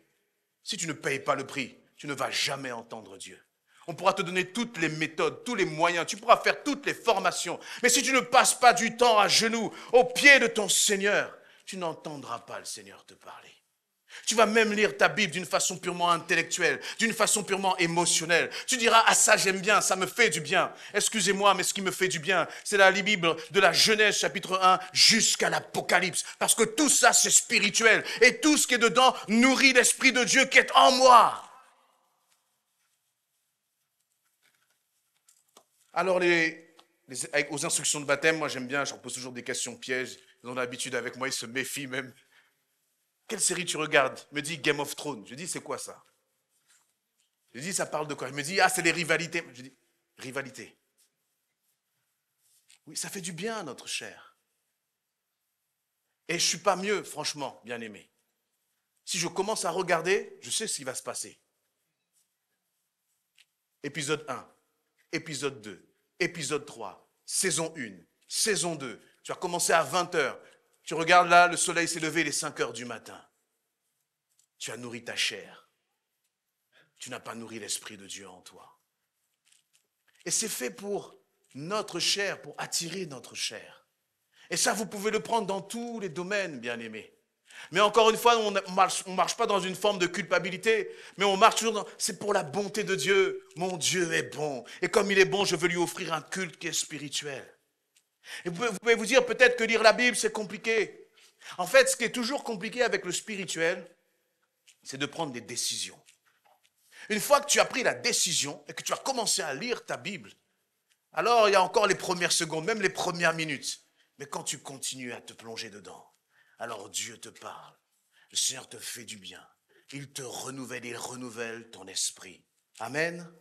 si tu ne payes pas le prix, tu ne vas jamais entendre Dieu. On pourra te donner toutes les méthodes, tous les moyens, tu pourras faire toutes les formations. Mais si tu ne passes pas du temps à genoux, au pied de ton Seigneur, tu n'entendras pas le Seigneur te parler. Tu vas même lire ta Bible d'une façon purement intellectuelle, d'une façon purement émotionnelle. Tu diras, ah ça j'aime bien, ça me fait du bien. Excusez-moi, mais ce qui me fait du bien, c'est la Bible de la Genèse chapitre 1 jusqu'à l'Apocalypse. Parce que tout ça c'est spirituel. Et tout ce qui est dedans nourrit l'Esprit de Dieu qui est en moi. Alors aux instructions de baptême, moi j'aime bien, je leur pose toujours des questions pièges. Ils ont l'habitude avec moi, ils se méfient même. Quelle série tu regardes? Il me dit Game of Thrones. Je dis, c'est quoi ça? Je dis, ça parle de quoi? Il me dit, ah, c'est les rivalités. Je dis, rivalité. Oui, ça fait du bien à notre chair. Et je ne suis pas mieux, franchement, bien aimé. Si je commence à regarder, je sais ce qui va se passer. Épisode 1, épisode 2, épisode 3, saison 1, saison 2. Tu as commencé à 20h. Tu regardes là, le soleil s'est levé, il est 5 heures du matin. Tu as nourri ta chair. Tu n'as pas nourri l'Esprit de Dieu en toi. Et c'est fait pour notre chair, pour attirer notre chair. Et ça, vous pouvez le prendre dans tous les domaines, bien-aimés. Mais encore une fois, on ne marche pas dans une forme de culpabilité, mais on marche toujours dans... C'est pour la bonté de Dieu. Mon Dieu est bon. Et comme il est bon, je veux lui offrir un culte qui est spirituel. Et vous pouvez vous dire peut-être que lire la Bible, c'est compliqué. En fait, ce qui est toujours compliqué avec le spirituel, c'est de prendre des décisions. Une fois que tu as pris la décision et que tu as commencé à lire ta Bible, alors il y a encore les premières secondes, même les premières minutes. Mais quand tu continues à te plonger dedans, alors Dieu te parle. Le Seigneur te fait du bien. Il te renouvelle, il renouvelle ton esprit. Amen.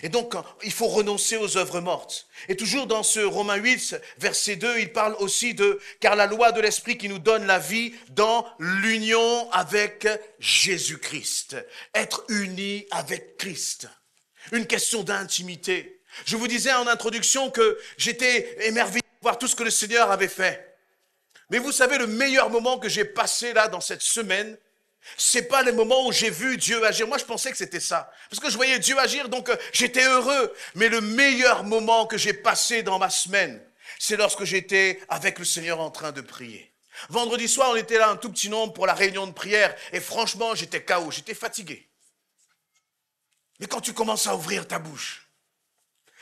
Et donc, il faut renoncer aux œuvres mortes. Et toujours dans ce Romains 8, verset 2, il parle aussi de « Car la loi de l'Esprit qui nous donne la vie dans l'union avec Jésus-Christ. » Être uni avec Christ. Une question d'intimité. Je vous disais en introduction que j'étais émerveillé de voir tout ce que le Seigneur avait fait. Mais vous savez, le meilleur moment que j'ai passé là dans cette semaine, c'est pas le moment où j'ai vu Dieu agir. Moi, je pensais que c'était ça. Parce que je voyais Dieu agir, donc j'étais heureux. Mais le meilleur moment que j'ai passé dans ma semaine, c'est lorsque j'étais avec le Seigneur en train de prier. Vendredi soir, on était là un tout petit nombre pour la réunion de prière. Et franchement, j'étais KO, j'étais fatigué. Mais quand tu commences à ouvrir ta bouche,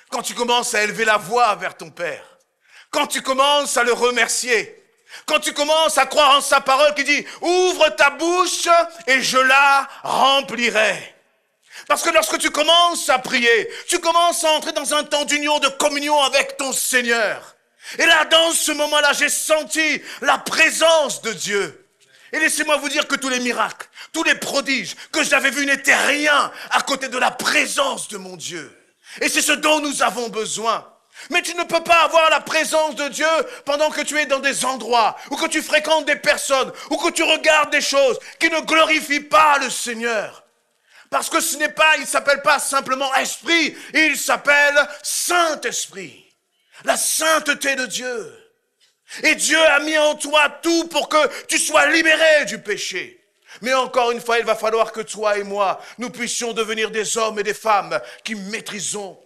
quand tu commences à élever la voix vers ton Père, quand tu commences à le remercier, quand tu commences à croire en sa parole qui dit « Ouvre ta bouche et je la remplirai ». Parce que lorsque tu commences à prier, tu commences à entrer dans un temps d'union, de communion avec ton Seigneur. Et là, dans ce moment-là, j'ai senti la présence de Dieu. Et laissez-moi vous dire que tous les miracles, tous les prodiges que j'avais vus n'étaient rien à côté de la présence de mon Dieu. Et c'est ce dont nous avons besoin. Mais tu ne peux pas avoir la présence de Dieu pendant que tu es dans des endroits, ou que tu fréquentes des personnes, ou que tu regardes des choses qui ne glorifient pas le Seigneur. Parce que il ne s'appelle pas simplement Esprit, il s'appelle Saint-Esprit. La sainteté de Dieu. Et Dieu a mis en toi tout pour que tu sois libéré du péché. Mais encore une fois, il va falloir que toi et moi, nous puissions devenir des hommes et des femmes qui maîtrisons,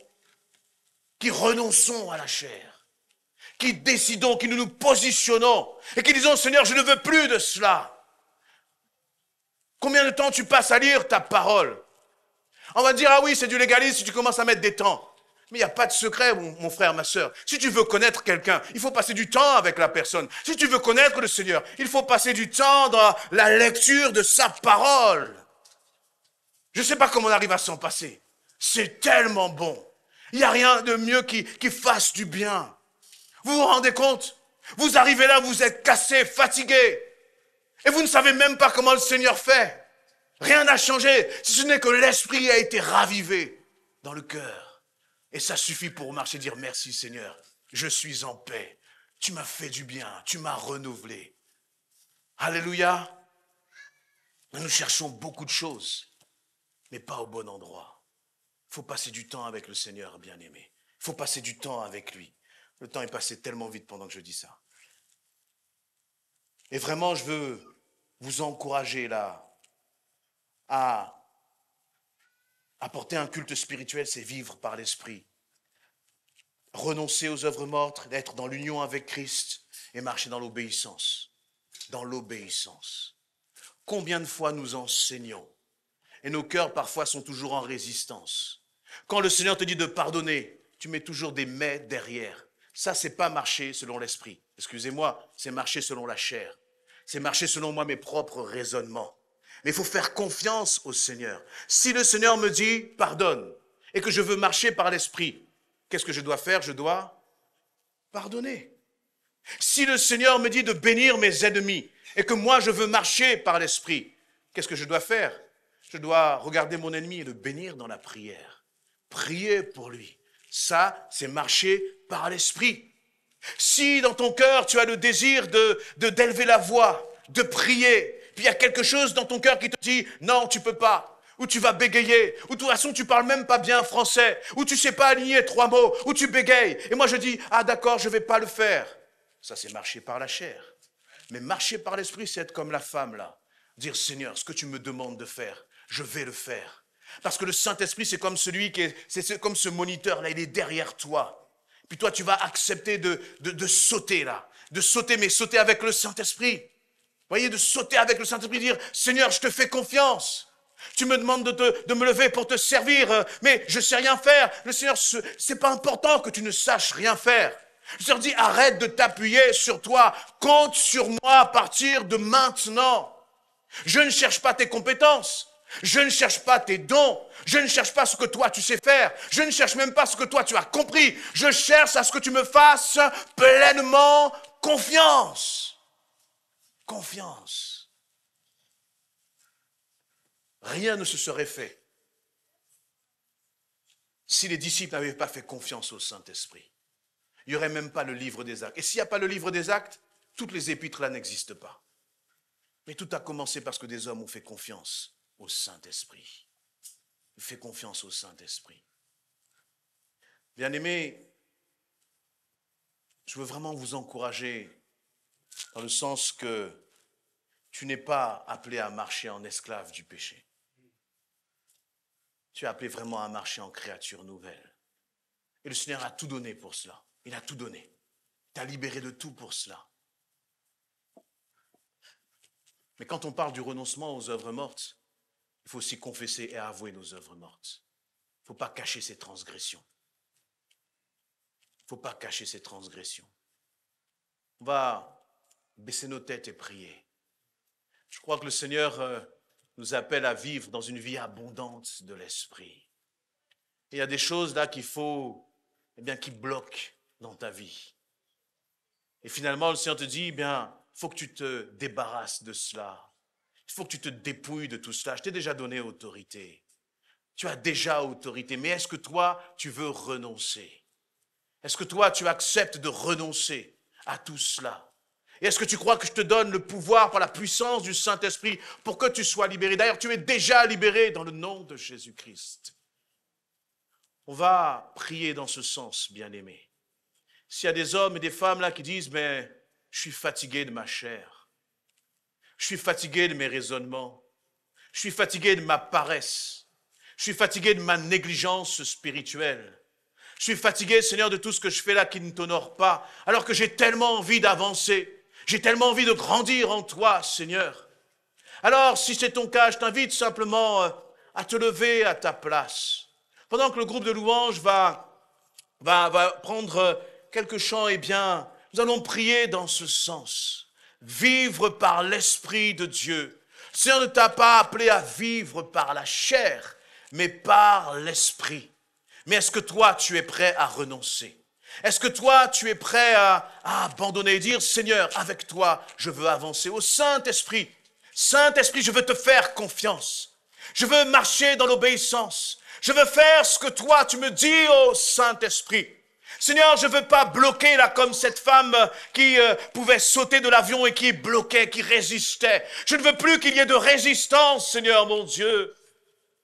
qui renonçons à la chair, qui décidons, qui nous positionnons et qui disons, Seigneur, je ne veux plus de cela. Combien de temps tu passes à lire ta parole? On va dire, ah oui, c'est du légalisme si tu commences à mettre des temps. Mais il n'y a pas de secret, mon frère, ma soeur. Si tu veux connaître quelqu'un, il faut passer du temps avec la personne. Si tu veux connaître le Seigneur, il faut passer du temps dans la lecture de sa parole. Je ne sais pas comment on arrive à s'en passer. C'est tellement bon. Il n'y a rien de mieux qui fasse du bien. Vous vous rendez compte? Vous arrivez là, vous êtes cassé, fatigué. Et vous ne savez même pas comment le Seigneur fait. Rien n'a changé, si ce n'est que l'esprit a été ravivé dans le cœur. Et ça suffit pour marcher et dire merci Seigneur, je suis en paix. Tu m'as fait du bien, tu m'as renouvelé. Alléluia. Nous cherchons beaucoup de choses, mais pas au bon endroit. Il faut passer du temps avec le Seigneur, bien-aimé. Il faut passer du temps avec lui. Le temps est passé tellement vite pendant que je dis ça. Et vraiment, je veux vous encourager là à apporter un culte spirituel, c'est vivre par l'esprit. Renoncer aux œuvres mortes, d'être dans l'union avec Christ et marcher dans l'obéissance. Dans l'obéissance. Combien de fois nous enseignons et nos cœurs parfois sont toujours en résistance. Quand le Seigneur te dit de pardonner, tu mets toujours des mais derrière. Ça, c'est pas marcher selon l'esprit. Excusez-moi, c'est marcher selon la chair. C'est marcher selon moi mes propres raisonnements. Mais il faut faire confiance au Seigneur. Si le Seigneur me dit pardonne et que je veux marcher par l'esprit, qu'est-ce que je dois faire? Je dois pardonner. Si le Seigneur me dit de bénir mes ennemis et que moi je veux marcher par l'esprit, qu'est-ce que je dois faire? Je dois regarder mon ennemi et le bénir dans la prière. Prier pour lui. Ça, c'est marcher par l'esprit. Si dans ton cœur, tu as le désir d'élever la voix, de prier, puis il y a quelque chose dans ton cœur qui te dit « Non, tu peux pas », ou tu vas bégayer, ou de toute façon, tu parles même pas bien français, ou tu sais pas aligner 3 mots, ou tu bégayes. Et moi, je dis « Ah d'accord, je vais pas le faire ». Ça, c'est marcher par la chair. Mais marcher par l'esprit, c'est être comme la femme là. Dire « Seigneur, ce que tu me demandes de faire, je vais le faire. » Parce que le Saint-Esprit, c'est comme c'est comme ce moniteur là, il est derrière toi. Puis toi, tu vas accepter de sauter là, de sauter, mais sauter avec le Saint-Esprit. Vous voyez, de sauter avec le Saint-Esprit, dire « Seigneur, je te fais confiance. Tu me demandes de me lever pour te servir, mais je ne sais rien faire. Le Seigneur, c'est pas important que tu ne saches rien faire. » Le Seigneur dit « Arrête de t'appuyer sur toi. Compte sur moi à partir de maintenant. Je ne cherche pas tes compétences. Je ne cherche pas tes dons. Je ne cherche pas ce que toi tu sais faire. Je ne cherche même pas ce que toi tu as compris. Je cherche à ce que tu me fasses pleinement confiance. Confiance. Rien ne se serait fait si les disciples n'avaient pas fait confiance au Saint-Esprit. Il n'y aurait même pas le livre des actes. Et s'il n'y a pas le livre des actes, toutes les épîtres là n'existent pas. Mais tout a commencé parce que des hommes ont fait confiance au Saint-Esprit. Fais confiance au Saint-Esprit. Bien-aimés, je veux vraiment vous encourager dans le sens que tu n'es pas appelé à marcher en esclave du péché. Tu es appelé vraiment à marcher en créature nouvelle. Et le Seigneur a tout donné pour cela. Il a tout donné. Il t'a libéré de tout pour cela. Mais quand on parle du renoncement aux œuvres mortes, il faut aussi confesser et avouer nos œuvres mortes. Il ne faut pas cacher ses transgressions. Il ne faut pas cacher ses transgressions. On va baisser nos têtes et prier. Je crois que le Seigneur nous appelle à vivre dans une vie abondante de l'esprit. Et il y a des choses là qu'il faut, qui bloquent dans ta vie. Et finalement, le Seigneur te dit, il faut que tu te débarrasses de cela. Il faut que tu te dépouilles de tout cela. Je t'ai déjà donné autorité. Tu as déjà autorité. Mais est-ce que toi, tu veux renoncer? Est-ce que toi, tu acceptes de renoncer à tout cela? Et est-ce que tu crois que je te donne le pouvoir par la puissance du Saint-Esprit pour que tu sois libéré? D'ailleurs, tu es déjà libéré dans le nom de Jésus-Christ. On va prier dans ce sens, bien-aimés. S'il y a des hommes et des femmes là qui disent, je suis fatigué de ma chair. Je suis fatigué de mes raisonnements. Je suis fatigué de ma paresse. Je suis fatigué de ma négligence spirituelle. Je suis fatigué, Seigneur, de tout ce que je fais là qui ne t'honore pas, alors que j'ai tellement envie d'avancer. J'ai tellement envie de grandir en toi, Seigneur. Alors, si c'est ton cas, je t'invite simplement à te lever à ta place. Pendant que le groupe de louanges va prendre quelques chants, eh bien, nous allons prier dans ce sens. Vivre par l'Esprit de Dieu. Le Seigneur ne t'a pas appelé à vivre par la chair, mais par l'Esprit. Mais est-ce que toi, tu es prêt à renoncer? Est-ce que toi, tu es prêt à abandonner et dire, Seigneur, avec toi, je veux avancer au Saint-Esprit. Saint-Esprit, je veux te faire confiance. Je veux marcher dans l'obéissance. Je veux faire ce que toi, tu me dis au Saint-Esprit. Seigneur, je ne veux pas bloquer là comme cette femme qui pouvait sauter de l'avion et qui bloquait, qui résistait. Je ne veux plus qu'il y ait de résistance, Seigneur mon Dieu.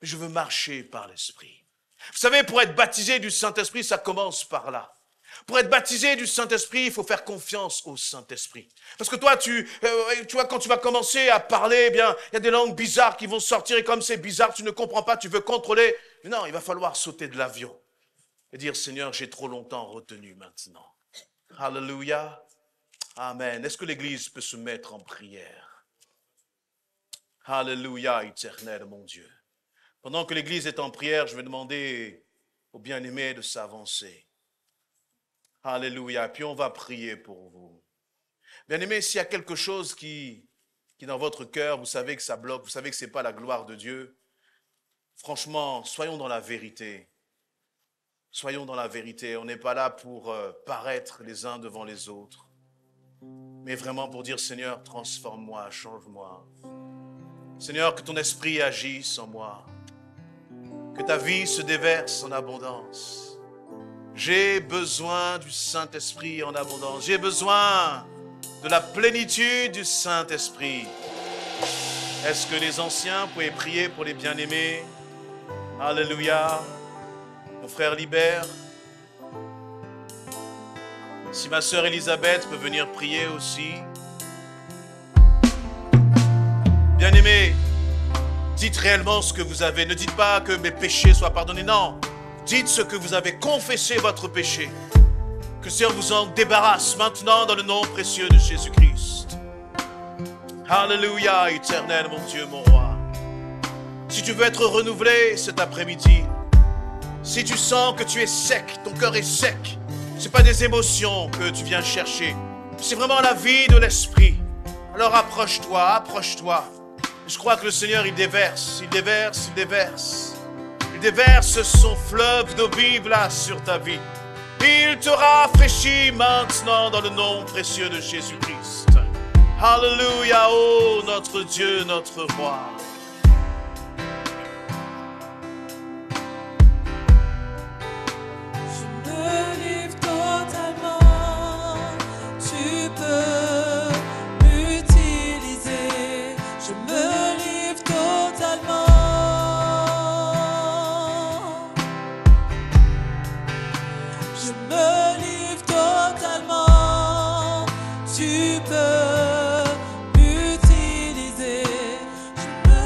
Mais je veux marcher par l'Esprit. Vous savez, pour être baptisé du Saint-Esprit, ça commence par là. Pour être baptisé du Saint-Esprit, il faut faire confiance au Saint-Esprit. Parce que toi, tu vois, quand tu vas commencer à parler, eh bien, il y a des langues bizarres qui vont sortir et comme c'est bizarre, tu ne comprends pas, tu veux contrôler. Mais non, il va falloir sauter de l'avion et dire, Seigneur, j'ai trop longtemps retenu maintenant. Alléluia. Amen. Est-ce que l'Église peut se mettre en prière? Alléluia, éternel, mon Dieu. Pendant que l'Église est en prière, je vais demander aux bien-aimés de s'avancer. Alléluia. Puis on va prier pour vous. Bien-aimés, s'il y a quelque chose qui dans votre cœur, vous savez que ça bloque, vous savez que ce n'est pas la gloire de Dieu, franchement, soyons dans la vérité. Soyons dans la vérité. On n'est pas là pour paraître les uns devant les autres, mais vraiment pour dire, Seigneur, transforme-moi, change-moi. Seigneur, que ton esprit agisse en moi. Que ta vie se déverse en abondance. J'ai besoin du Saint-Esprit en abondance. J'ai besoin de la plénitude du Saint-Esprit. Est-ce que les anciens pouvaient prier pour les bien-aimés? Alléluia. Mon frère Libert. Si ma sœur Elisabeth peut venir prier aussi. Bien-aimés, dites réellement ce que vous avez. Ne dites pas que mes péchés soient pardonnés. Non. Dites ce que vous avez. Confessez votre péché. Que le Seigneur vous en débarrasse maintenant dans le nom précieux de Jésus-Christ. Alléluia, éternel, mon Dieu, mon roi. Si tu veux être renouvelé cet après-midi, si tu sens que tu es sec, ton cœur est sec, ce n'est pas des émotions que tu viens chercher. C'est vraiment la vie de l'esprit. Alors approche-toi, approche-toi. Je crois que le Seigneur, il déverse, il déverse, il déverse. Il déverse son fleuve d'eau vive là sur ta vie. Il te rafraîchit maintenant dans le nom précieux de Jésus-Christ. Alléluia, oh notre Dieu, notre roi. Je me livre totalement, tu peux m'utiliser. Je me livre totalement. Je me livre totalement, tu peux m'utiliser. Je me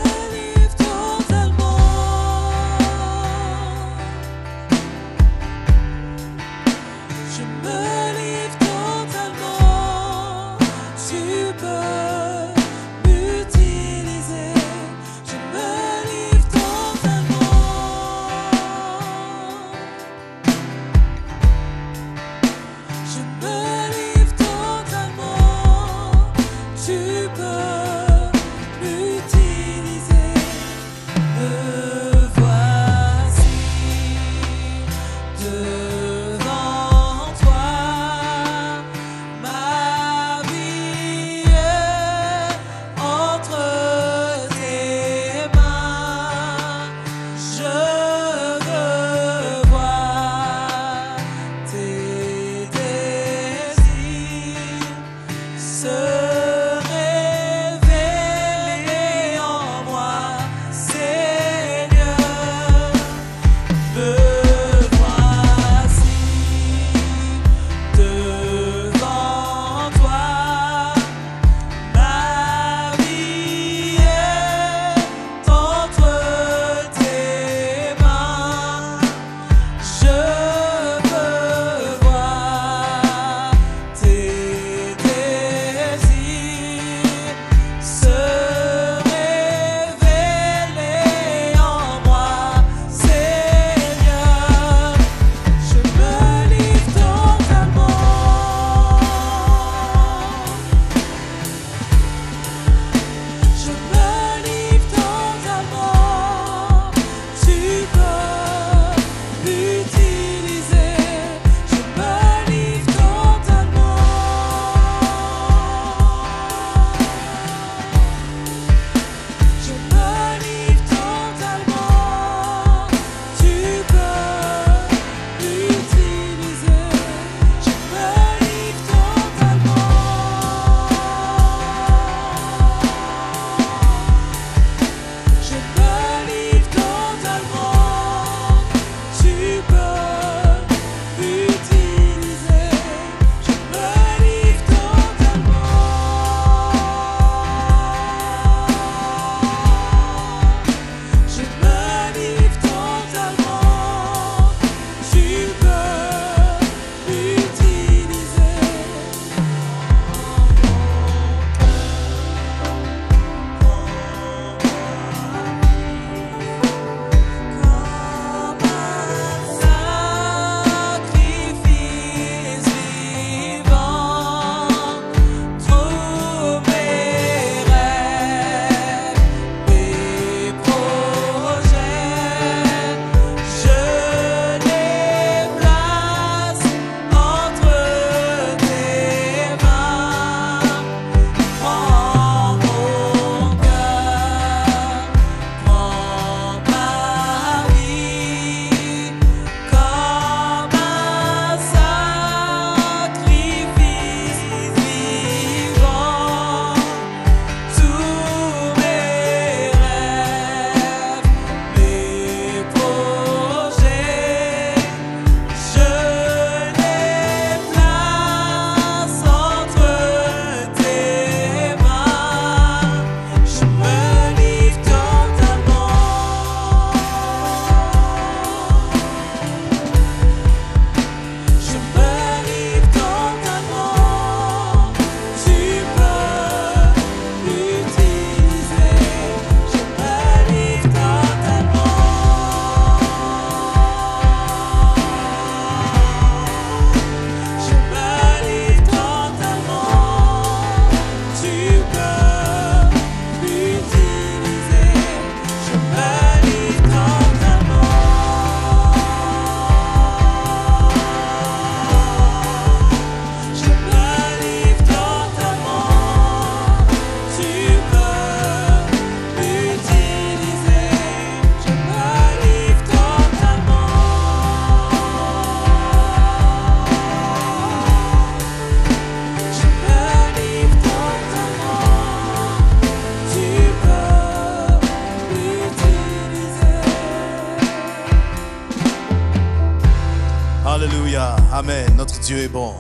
Alléluia. Amen. Notre Dieu est bon.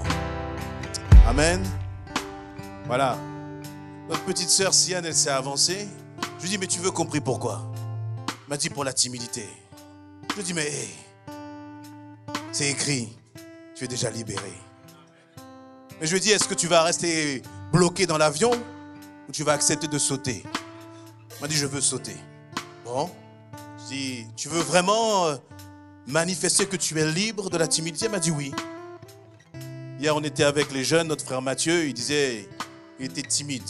Amen. Voilà. Notre petite sœur Siane, elle s'est avancée. Je lui dis, mais tu veux qu'on prie pourquoi? Elle m'a dit pour la timidité. Je lui dis, mais hey, c'est écrit, tu es déjà libéré. Mais je lui dis, est-ce que tu vas rester bloqué dans l'avion ou tu vas accepter de sauter? Elle m'a dit, je veux sauter. Bon. Je dis, tu veux vraiment manifester que tu es libre de la timidité? Elle m'a dit oui. Hier, on était avec les jeunes, notre frère Mathieu, il disait, il était timide.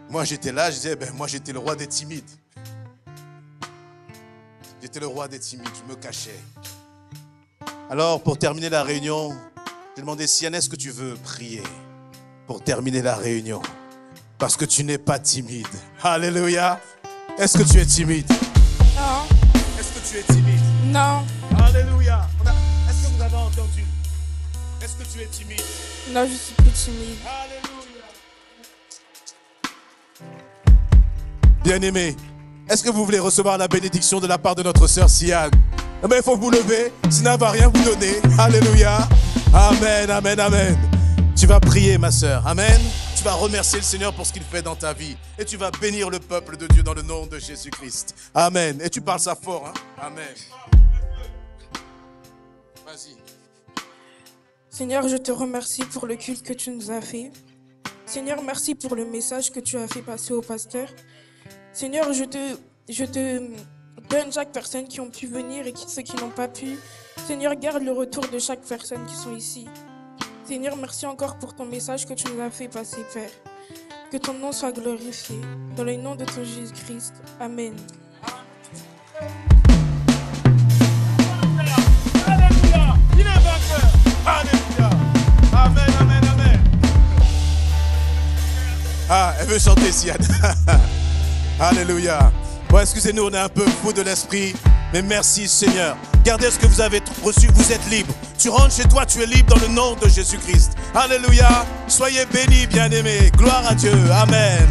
Moi, j'étais là, je disais, ben, moi, j'étais le roi des timides. J'étais le roi des timides, je me cachais. Alors, pour terminer la réunion, je demandais, Siane, est-ce que tu veux prier pour terminer la réunion? Parce que tu n'es pas timide. Alléluia. Est-ce que tu es timide? Non. Est-ce que tu es timide? Non. Alléluia. Est-ce que vous avez entendu? Est-ce que tu es timide? Non, je suis plus timide. Alléluia. Bien-aimés, est-ce que vous voulez recevoir la bénédiction de la part de notre sœur Siane? Mais il faut vous lever, sinon elle ne va rien vous donner. Alléluia. Amen, amen, amen. Tu vas prier, ma sœur. Amen. Tu vas remercier le Seigneur pour ce qu'il fait dans ta vie. Et tu vas bénir le peuple de Dieu dans le nom de Jésus-Christ. Amen. Et tu parles ça fort, hein? Amen. Vas-y. Seigneur, je te remercie pour le culte que tu nous as fait. Seigneur, merci pour le message que tu as fait passer au pasteur. Seigneur, je te donne chaque personne qui ont pu venir et ceux qui n'ont pas pu. Seigneur, garde le retour de chaque personne qui sont ici. Seigneur, merci encore pour ton message que tu nous as fait passer, Père. Que ton nom soit glorifié. Dans le nom de ton Jésus-Christ. Amen. Alléluia. Il est vainqueur. Alléluia. Amen, amen, amen. Ah, elle veut chanter, Siane. Alléluia. Bon, excusez-nous, on est un peu fou de l'esprit. Mais merci, Seigneur. Gardez ce que vous avez reçu, vous êtes libre. Tu rentres chez toi, tu es libre dans le nom de Jésus-Christ. Alléluia. Soyez bénis, bien-aimés. Gloire à Dieu. Amen.